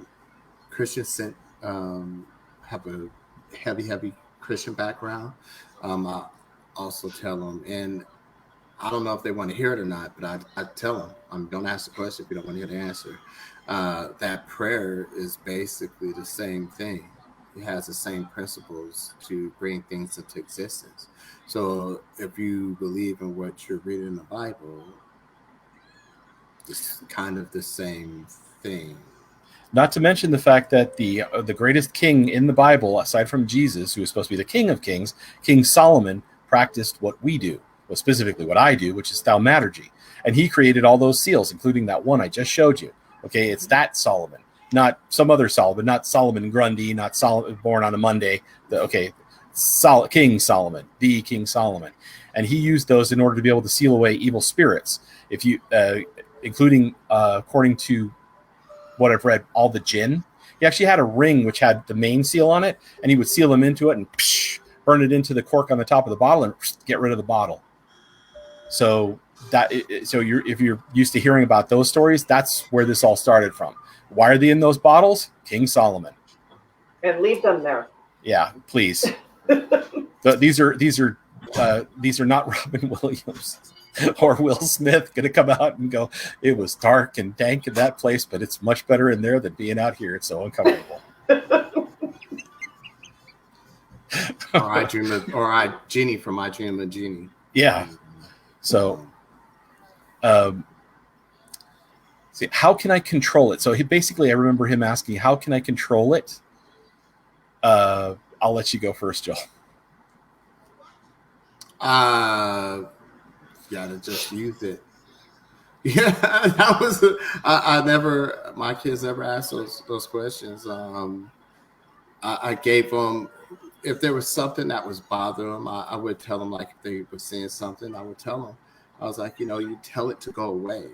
Christian, have a heavy Christian background, I also tell them, and I don't know if they want to hear it or not, but I tell them, don't ask the question if you don't want to hear the answer. That prayer is basically the same thing. It has the same principles to bring things into existence. So if you believe in what you're reading in the Bible, it's kind of the same thing. Not to mention the fact that the greatest king in the Bible, aside from Jesus, who is supposed to be the King of Kings, King Solomon, practiced what we do. Well, specifically what I do, which is thaumaturgy. And he created all those seals, including that one I just showed you. Okay, it's that Solomon, not some other Solomon, not Solomon Grundy, not Solomon born on a Monday. King Solomon, the King Solomon. And he used those in order to be able to seal away evil spirits. If you, including, according to what I've read, all the jinn. He actually had a ring which had the main seal on it, and he would seal them into it and burn it into the cork on the top of the bottle and get rid of the bottle. So if you're used to hearing about those stories, that's where this all started from. Why are they in those bottles? King Solomon. And leave them there. Yeah, please. These are not Robin Williams or Will Smith going to come out and go, it was dark and dank in that place, but it's much better in there than being out here. It's so uncomfortable. Genie from I Dream of Genie. Yeah. So, see, how can I control it? So I remember him asking, how can I control it? I'll let you go first, Joel. Gotta just use it. Yeah, my kids never asked those questions. I gave them, if there was something that was bothering them, I would tell them, like if they were seeing something, I would tell them. I was like, you tell it to go away.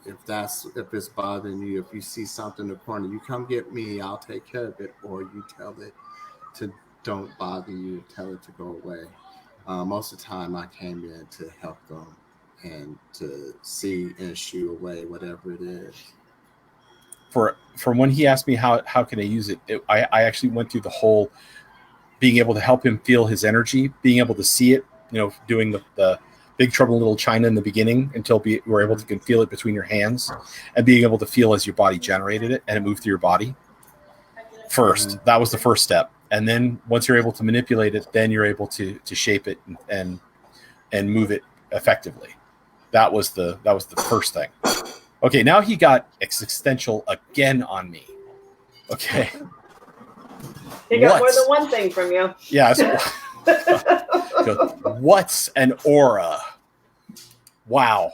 If it's bothering you, if you see something in the corner, you come get me, I'll take care of it, or you tell it to don't bother you, tell it to go away. Most of the time I came in to help them and to see and shoo away whatever it is. From when he asked me how can I use it, I actually went through the whole being able to help him feel his energy, being able to see it, doing the Big Trouble in Little China in the beginning until we were able to feel it between your hands, and being able to feel as your body generated it and it moved through your body. First, that was the first step. And then once you're able to manipulate it, then you're able to shape it and move it effectively. That was the first thing. Okay, now he got existential again on me. Okay. He got more than one thing from you. Yeah. What's an aura? Wow.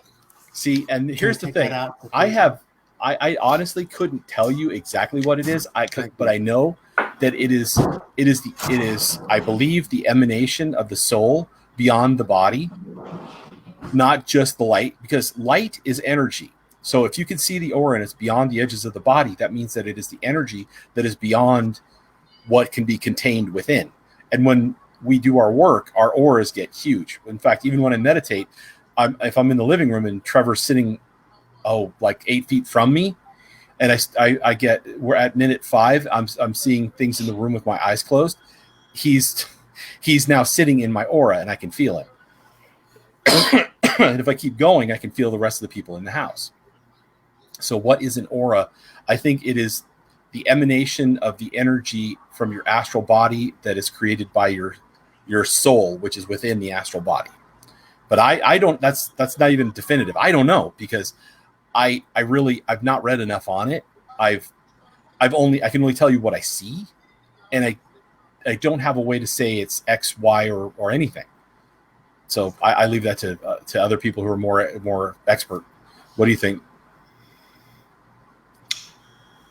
See, and here's the thing. I honestly couldn't tell you exactly what it is. But I know that it is I believe the emanation of the soul beyond the body, not just the light, because light is energy. So if you can see the aura and it's beyond the edges of the body, that means that it is the energy that is beyond what can be contained within. And when we do our work, our auras get huge. In fact, even when I meditate, if I'm in the living room and Trevor's sitting, like 8 feet from me, and we're at minute 5, I'm seeing things in the room with my eyes closed. He's now sitting in my aura and I can feel it. And if I keep going, I can feel the rest of the people in the house. So what is an aura? I think it is the emanation of the energy from your astral body that is created by your soul, which is within the astral body. But I don't, that's not even definitive. I don't know, because I've not read enough on it. I can only tell you what I see, and I don't have a way to say it's X, Y, or anything. So I leave that to other people who are more expert. What do you think?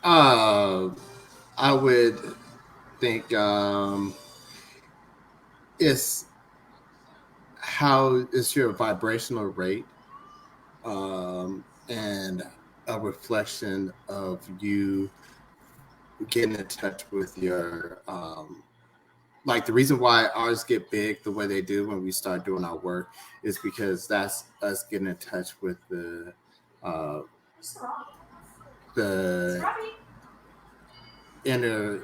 I would think it's your vibrational rate, and a reflection of you getting in touch with your like the reason why ours get big the way they do when we start doing our work is because that's us getting in touch with the inner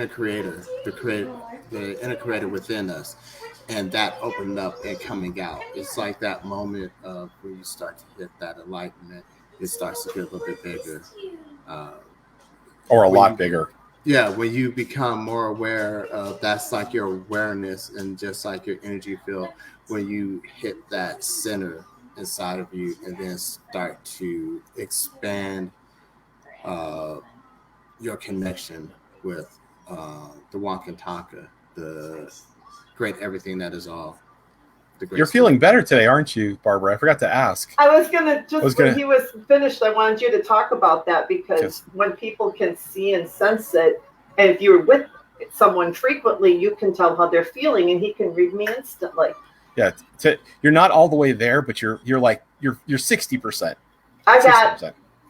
creator, the inner creator within us, and that opening up and coming out. It's like that moment of when you start to hit that enlightenment, it starts to get a little bit bigger. Or a lot bigger. Yeah, when you become more aware of, that's like your awareness and just like your energy field, when you hit that center inside of you and then start to expand your connection with the Wakantanka, the great everything that is all. You're feeling better today, aren't you, Barbara? I forgot to ask. I was gonna when he was finished, I wanted you to talk about that, because when people can see and sense it, and if you're with someone frequently, you can tell how they're feeling, and he can read me instantly. Yeah, you're not all the way there, but you're 60%. I got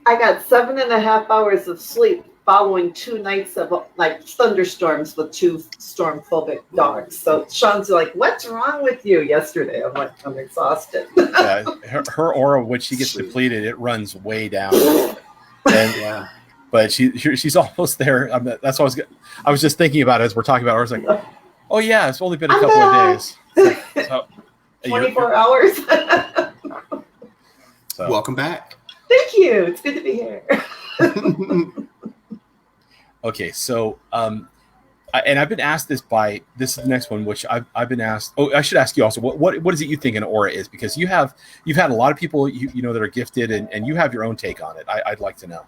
7.5 hours of sleep following 2 nights of like thunderstorms with 2 storm-phobic dogs. So Sean's like, "What's wrong with you?" Yesterday, I'm like, "I'm exhausted." Yeah, her aura, when she gets depleted, it runs way down. And but she's almost there. That's what I was just thinking about it as we're talking about it. I was like, "Oh yeah, it's only been a couple of days." So, 24 hours. So. Welcome back. Thank you. It's good to be here. Okay, so and I've been asked this by, this is the next one, which I've been asked. Oh, I should ask you also, what is it you think an aura is? Because you've had a lot of people you know that are gifted, and you have your own take on it. I'd like to know.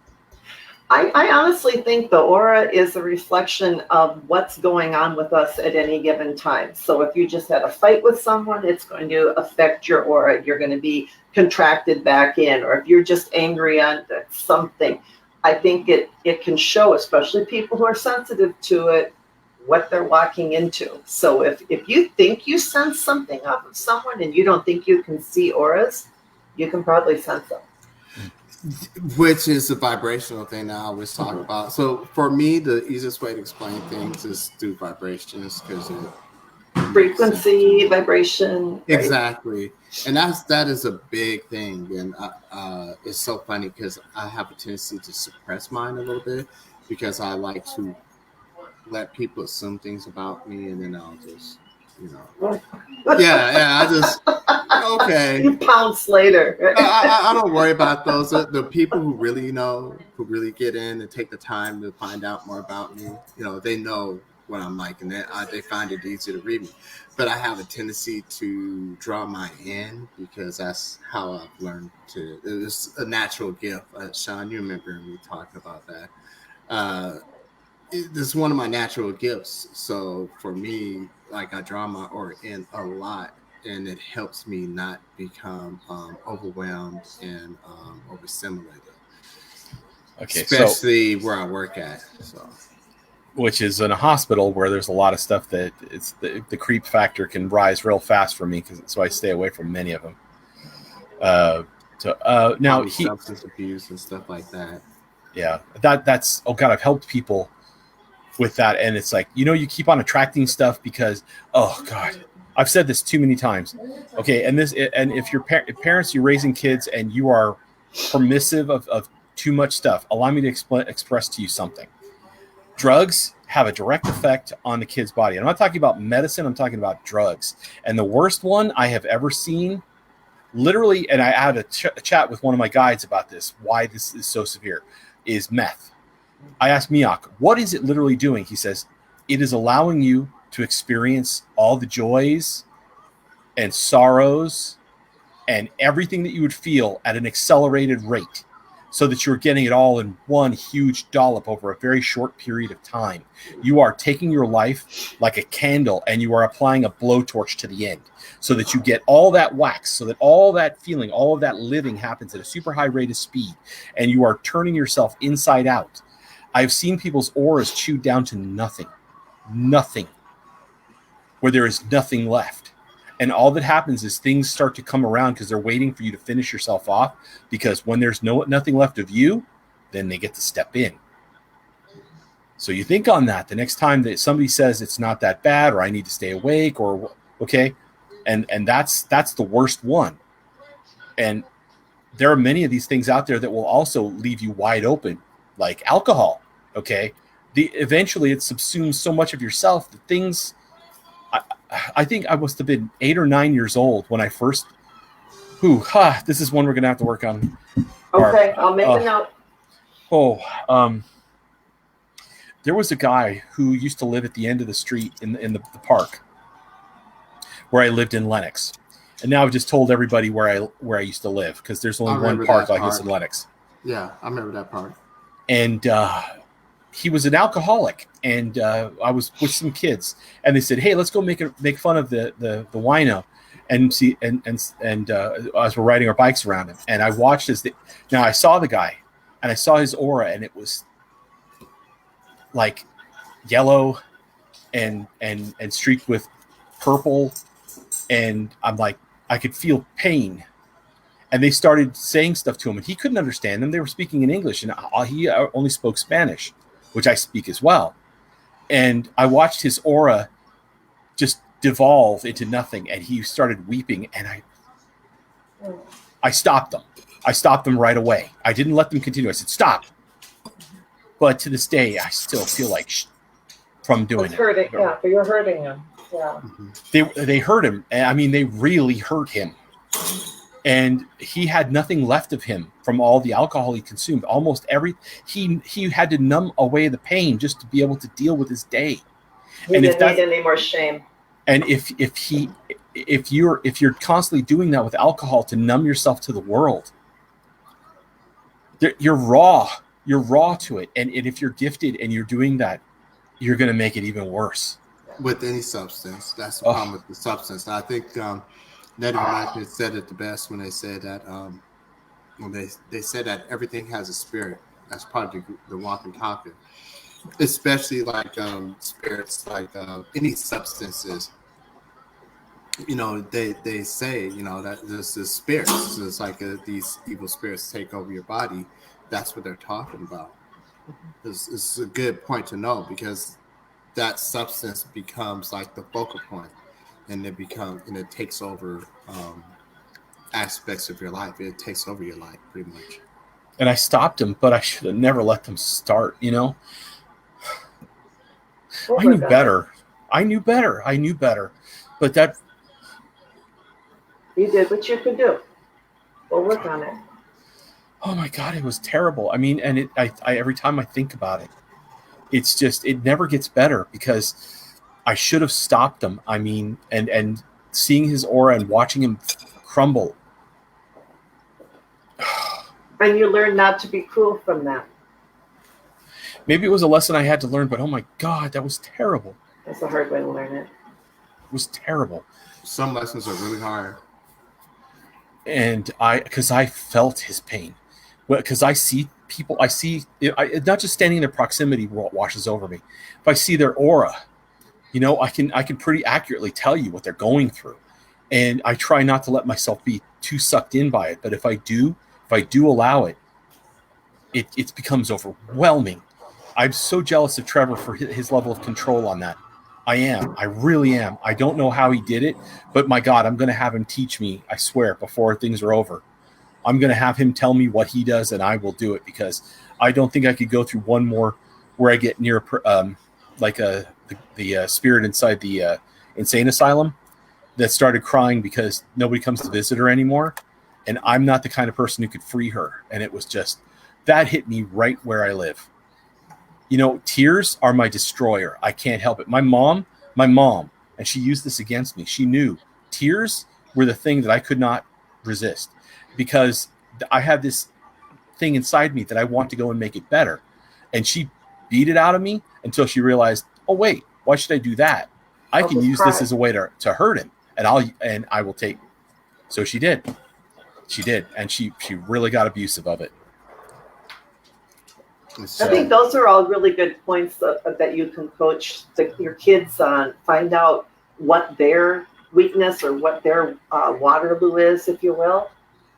I honestly think the aura is a reflection of what's going on with us at any given time. So if you just had a fight with someone, it's going to affect your aura. You're going to be contracted back in. Or if you're just angry on something, I think it can show, especially people who are sensitive to it, what they're walking into. So if you think you sense something off of someone and you don't think you can see auras, you can probably sense them. Which is a vibrational thing that I always talk about. So for me, the easiest way to explain things is through vibrations, because frequency, vibration. Right? Exactly. And that is a big thing. And it's so funny because I have a tendency to suppress mine a little bit, because I like to let people assume things about me, and then I'll just, I just, okay. You pounce later. I don't worry about those. The people who really know, who really get in and take the time to find out more about me, they know what I'm like, and they find it easy to read me. But I have a tendency to draw mine in, because that's how I've learned to. It's a natural gift. Sean, you remember me talking about that. This is one of my natural gifts. So for me, like, I draw my aura in a lot, and it helps me not become overwhelmed and overstimulated. Okay, especially where I work at. So, which is in a hospital where there's a lot of stuff that it's the creep factor can rise real fast for me, so I stay away from many of them. Now substance abuse and stuff like that. Yeah, that's oh god, I've helped people with that, and it's like, you keep on attracting stuff because, oh god, I've said this too many times. Okay, and if your parents, you're raising kids and you are permissive of too much stuff, allow me to express to you something. Drugs have a direct effect on the kid's body. I'm not talking about medicine, I'm talking about drugs. And the worst one I have ever seen, literally, and I had a chat with one of my guides about this, why this is so severe, is meth. I asked Miak, what is it literally doing? He says, it is allowing you to experience all the joys and sorrows and everything that you would feel at an accelerated rate, so that you're getting it all in one huge dollop over a very short period of time. You are taking your life like a candle, and you are applying a blowtorch to the end, so that you get all that wax, so that all that feeling, all of that living happens at a super high rate of speed, and you are turning yourself inside out. I've seen people's auras chewed down to nothing, where there is nothing left. And all that happens is things start to come around, because they're waiting for you to finish yourself off, because when there's nothing left of you, then they get to step in. So you think on that the next time that somebody says it's not that bad, or I need to stay awake, or okay, and that's the worst one. And there are many of these things out there that will also leave you wide open, like alcohol. Okay, eventually it subsumes so much of yourself that things. I think I must have been 8 or 9 years old when I first. This is one we're gonna have to work on. Okay, I'll make a note. There was a guy who used to live at the end of the street in the park where I lived in Lenox, and now I've just told everybody where I used to live, because there's only one park like this in Lenox. Yeah, I remember that park. And he was an alcoholic, and I was with some kids, and they said, "Hey, let's go make fun of the wino," and see and as we're riding our bikes around him, and I watched now I saw the guy, and I saw his aura, and it was like yellow and streaked with purple, and I'm like, I could feel pain. And they started saying stuff to him, and he couldn't understand them. They were speaking in English, and he only spoke Spanish, which I speak as well. And I watched his aura just devolve into nothing, and he started weeping, and I stopped them. I stopped them right away. I didn't let them continue. I said, stop. But to this day, I still feel like from doing it. Yeah, but you're hurting him. Yeah. They hurt him. I mean, they really hurt him. And he had nothing left of him from all the alcohol he consumed. Almost he had to numb away the pain just to be able to deal with his day. He didn't need any more shame. And if you're constantly doing that with alcohol to numb yourself to the world, you're raw to it. And if you're gifted and you're doing that, you're going to make it even worse. With any substance, that's the problem with the substance. I think Native Americans said it the best when they said that when they said that everything has a spirit. That's part of the walk and talking, especially like spirits, like any substances. You know, they say, you know, that this is spirits. It's like these evil spirits take over your body. That's what they're talking about. It's a good point to know, because that substance becomes like the focal point, and it takes over aspects of your life. It takes over your life pretty much. And I stopped them, but I should have never let them start, you know. I knew better. But that... You did what you could do. We'll work on it. Oh my God, it was terrible. I mean, and I every time I think about it, it's just, it never gets better, because I should have stopped him. I mean, and seeing his aura and watching him crumble. And you learn not to be cruel from that. Maybe it was a lesson I had to learn, but oh my God, that was terrible. That's a hard way to learn it. It was terrible. Some lessons are really hard. And because I felt his pain. Well, because I see people, not just standing in their proximity washes over me. If I see their aura, you know, I can pretty accurately tell you what they're going through. And I try not to let myself be too sucked in by it. But if I do allow it, it becomes overwhelming. I'm so jealous of Trevor for his level of control on that. I really am. I don't know how he did it, but my God, I'm going to have him teach me, I swear, before things are over. I'm going to have him tell me what he does, and I will do it, because I don't think I could go through one more where I get near the spirit inside the insane asylum that started crying because nobody comes to visit her anymore. And I'm not the kind of person who could free her. And it was just, that hit me right where I live. You know, tears are my destroyer. I can't help it. My mom, and she used this against me. She knew tears were the thing that I could not resist, because I had this thing inside me that I want to go and make it better. And she beat it out of me until she realized, oh, wait, why should I do that? I can use this as a way to hurt him, and I will take. So she did. And she really got abusive of it. I think those are all really good points that you can coach your kids on. Find out what their weakness or what their Waterloo is, if you will,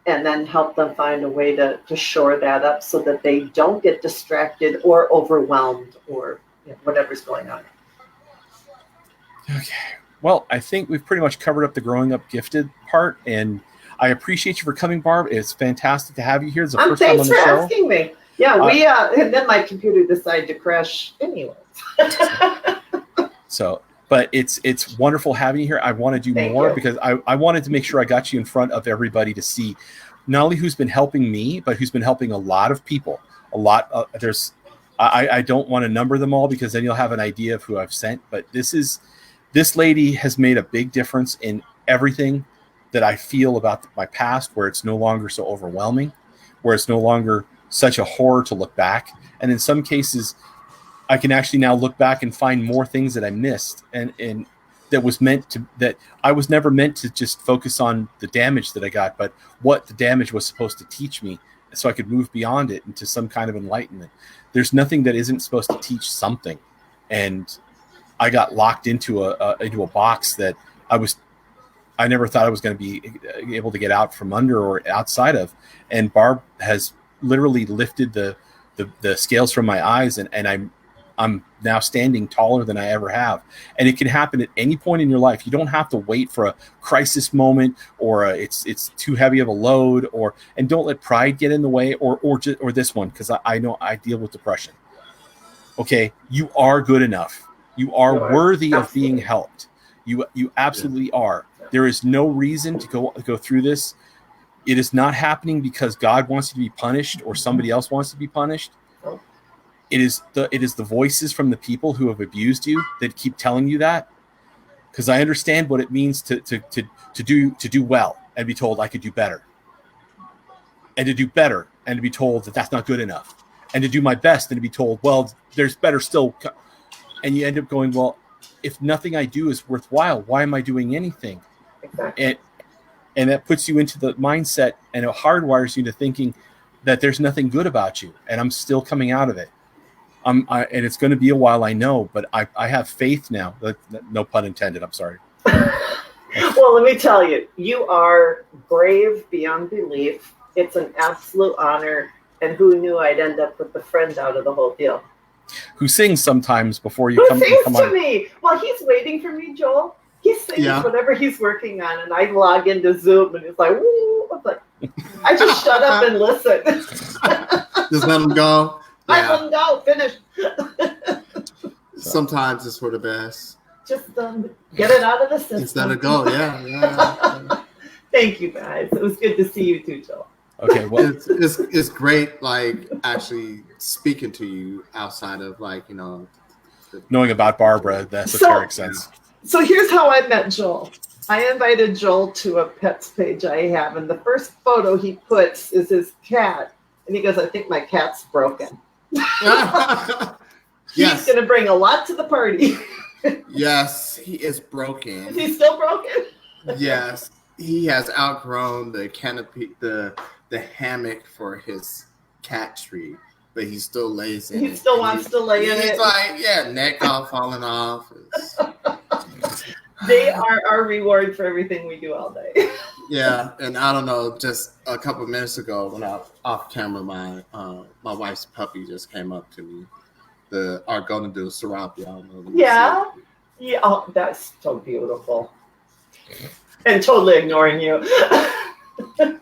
and then help them find a way to shore that up so that they don't get distracted or overwhelmed or whatever's going on. Okay. Well, I think we've pretty much covered up the growing up gifted part, and I appreciate you for coming, Barb. It's fantastic to have you here. It's the first time on the show. Thanks for asking me. Yeah, and then my computer decided to crash anyway. So, but it's wonderful having you here. I want to do more because I wanted to make sure I got you in front of everybody to see not only who's been helping me, but who's been helping a lot of people. I don't want to number them all, because then you'll have an idea of who I've sent. But this lady has made a big difference in everything that I feel about my past, where it's no longer so overwhelming, where it's no longer such a horror to look back. And in some cases, I can actually now look back and find more things that I missed, and that I was never meant to just focus on the damage that I got, but what the damage was supposed to teach me, so I could move beyond it into some kind of enlightenment. There's nothing that isn't supposed to teach something. And I got locked into a box that I never thought I was going to be able to get out from under or outside of. And Barb has literally lifted the scales from my eyes, and I'm now standing taller than I ever have. And it can happen at any point in your life. You don't have to wait for a crisis moment or it's too heavy of a load, and don't let pride get in the way or this one, because I know I deal with depression. Okay, you are good enough. You are worthy of being helped. You absolutely are. There is no reason to go through this. It is not happening because God wants you to be punished or somebody else wants to be punished. it is the voices from the people who have abused you that keep telling you that. Because I understand what it means to do well and be told I could do better, and to do better and to be told that that's not good enough, and to do my best and to be told, well, there's better still. And you end up going, well, if nothing I do is worthwhile, why am I doing anything? Exactly. And that puts you into the mindset, and it hardwires you to thinking that there's nothing good about you. And I'm still coming out of it. And it's going to be a while, I know, but I have faith now. No pun intended. I'm sorry. Well, let me tell you, you are brave beyond belief. It's an absolute honor. And who knew I'd end up with the friend out of the whole deal? Who sings sometimes before you come sings to on. Me? Well, he's waiting for me, Joel. He sings whatever he's working on, and I log into Zoom, and it's like, woo! I'm like, I just shut up and listen. Just let him go. I let him go. Finish. Sometimes it's for the best. Just get it out of the system. Just let it go. Yeah. Thank you, guys. It was good to see you too, Joel. Okay, well, it's great, like, actually speaking to you outside of, like, you know, knowing about Barbara, the esoteric sense. So here's how I met Joel. I invited Joel to a pets page I have, and the first photo he puts is his cat, and he goes, "I think my cat's broken." He's going to bring a lot to the party. Yes, he is broken. Is he still broken? Yes, he has outgrown the canopy, the hammock for his cat tree, but he still lays in it. He still wants to lay in it. He's like, neck off, falling off. They are our reward for everything we do all day. Yeah, and I don't know, just a couple of minutes ago when I was off camera, my wife's puppy just came up to me. Our golden doodle Serapi, I don't know. Yeah. Oh, that's so beautiful. And totally ignoring you.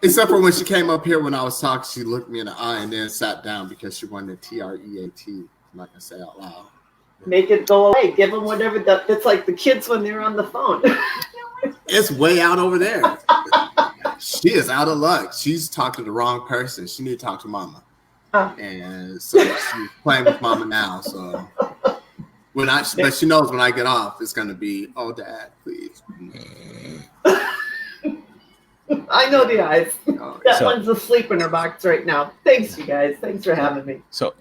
Except for when she came up here when I was talking, she looked me in the eye and then sat down because she wanted TREAT. I'm not gonna say out loud. Make it go away. Give them whatever. That's like the kids when they're on the phone. It's way out over there. She is out of luck. She's talking to the wrong person. She need to talk to Mama. And so she's playing with Mama now. So but she knows when I get off, it's gonna be, "Oh, Dad, please." I know the eyes. That one's asleep in her box right now. Thanks, you guys. Thanks for having me. So,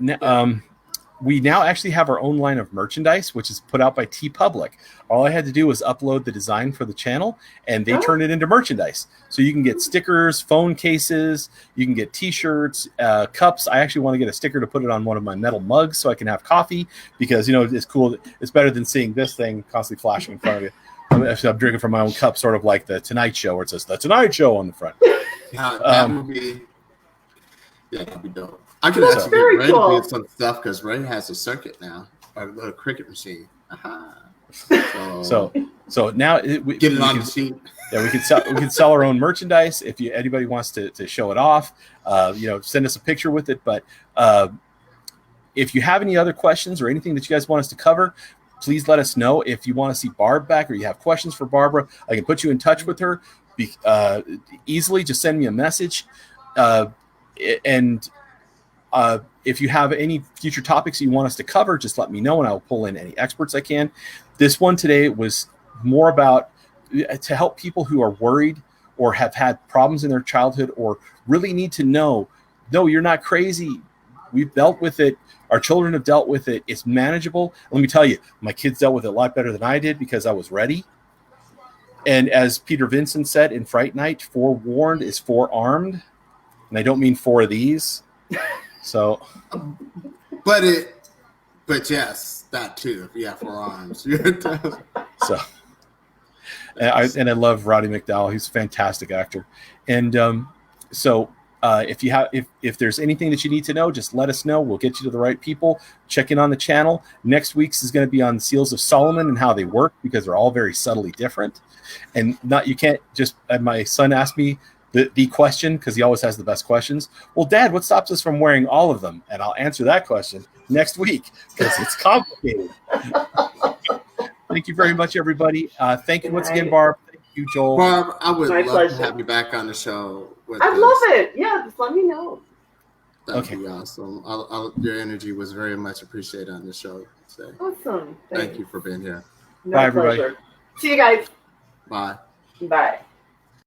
we now actually have our own line of merchandise, which is put out by TeePublic. All I had to do was upload the design for the channel, and they turn it into merchandise. So you can get stickers, phone cases, you can get T-shirts, cups. I actually want to get a sticker to put it on one of my metal mugs so I can have coffee, because, you know, it's cool. It's better than seeing this thing constantly flashing in front of you. I'm drinking from my own cup, sort of like the Tonight Show, where it says "The Tonight Show" on the front. That would be, that'd be dope. I could actually get Ray to do some stuff because Ray has a circuit now, a little cricket machine. So now we get it on the sheet. Yeah, we can sell our own merchandise. If anybody wants to show it off, send us a picture with it. But if you have any other questions or anything that you guys want us to cover, please let us know. If you want to see Barb back or you have questions for Barbara, I can put you in touch with her easily. Just send me a message. If you have any future topics you want us to cover, just let me know, and I'll pull in any experts I can. This one today was more about to help people who are worried or have had problems in their childhood or really need to know, no, you're not crazy. We've dealt with it. Our children have dealt with it. It's manageable. Let me tell you, my kids dealt with it a lot better than I did because I was ready. And as Peter Vincent said in Fright Night, forewarned is forearmed. And I don't mean four of these. So, but yes, that too. If you have forearms, so. And I love Roddy McDowell. He's a fantastic actor. And if there's anything that you need to know, just let us know. We'll get you to the right people. Check in on the channel. Next week's is going to be on Seals of Solomon and how they work, because they're all very subtly different. And you can't just. My son asked me the question, because he always has the best questions. Well, Dad, what stops us from wearing all of them? And I'll answer that question next week, because it's complicated. Thank you very much, everybody. Thank you once again, Barb. Thank you, Joel. Barb, I would love to have you back on the show. I'd love it. Yeah, just let me know. That'd Okay. be awesome. Your energy was very much appreciated on the show today. Awesome. Thank you for being here. No Bye, everybody. pleasure. See you guys. Bye. Bye.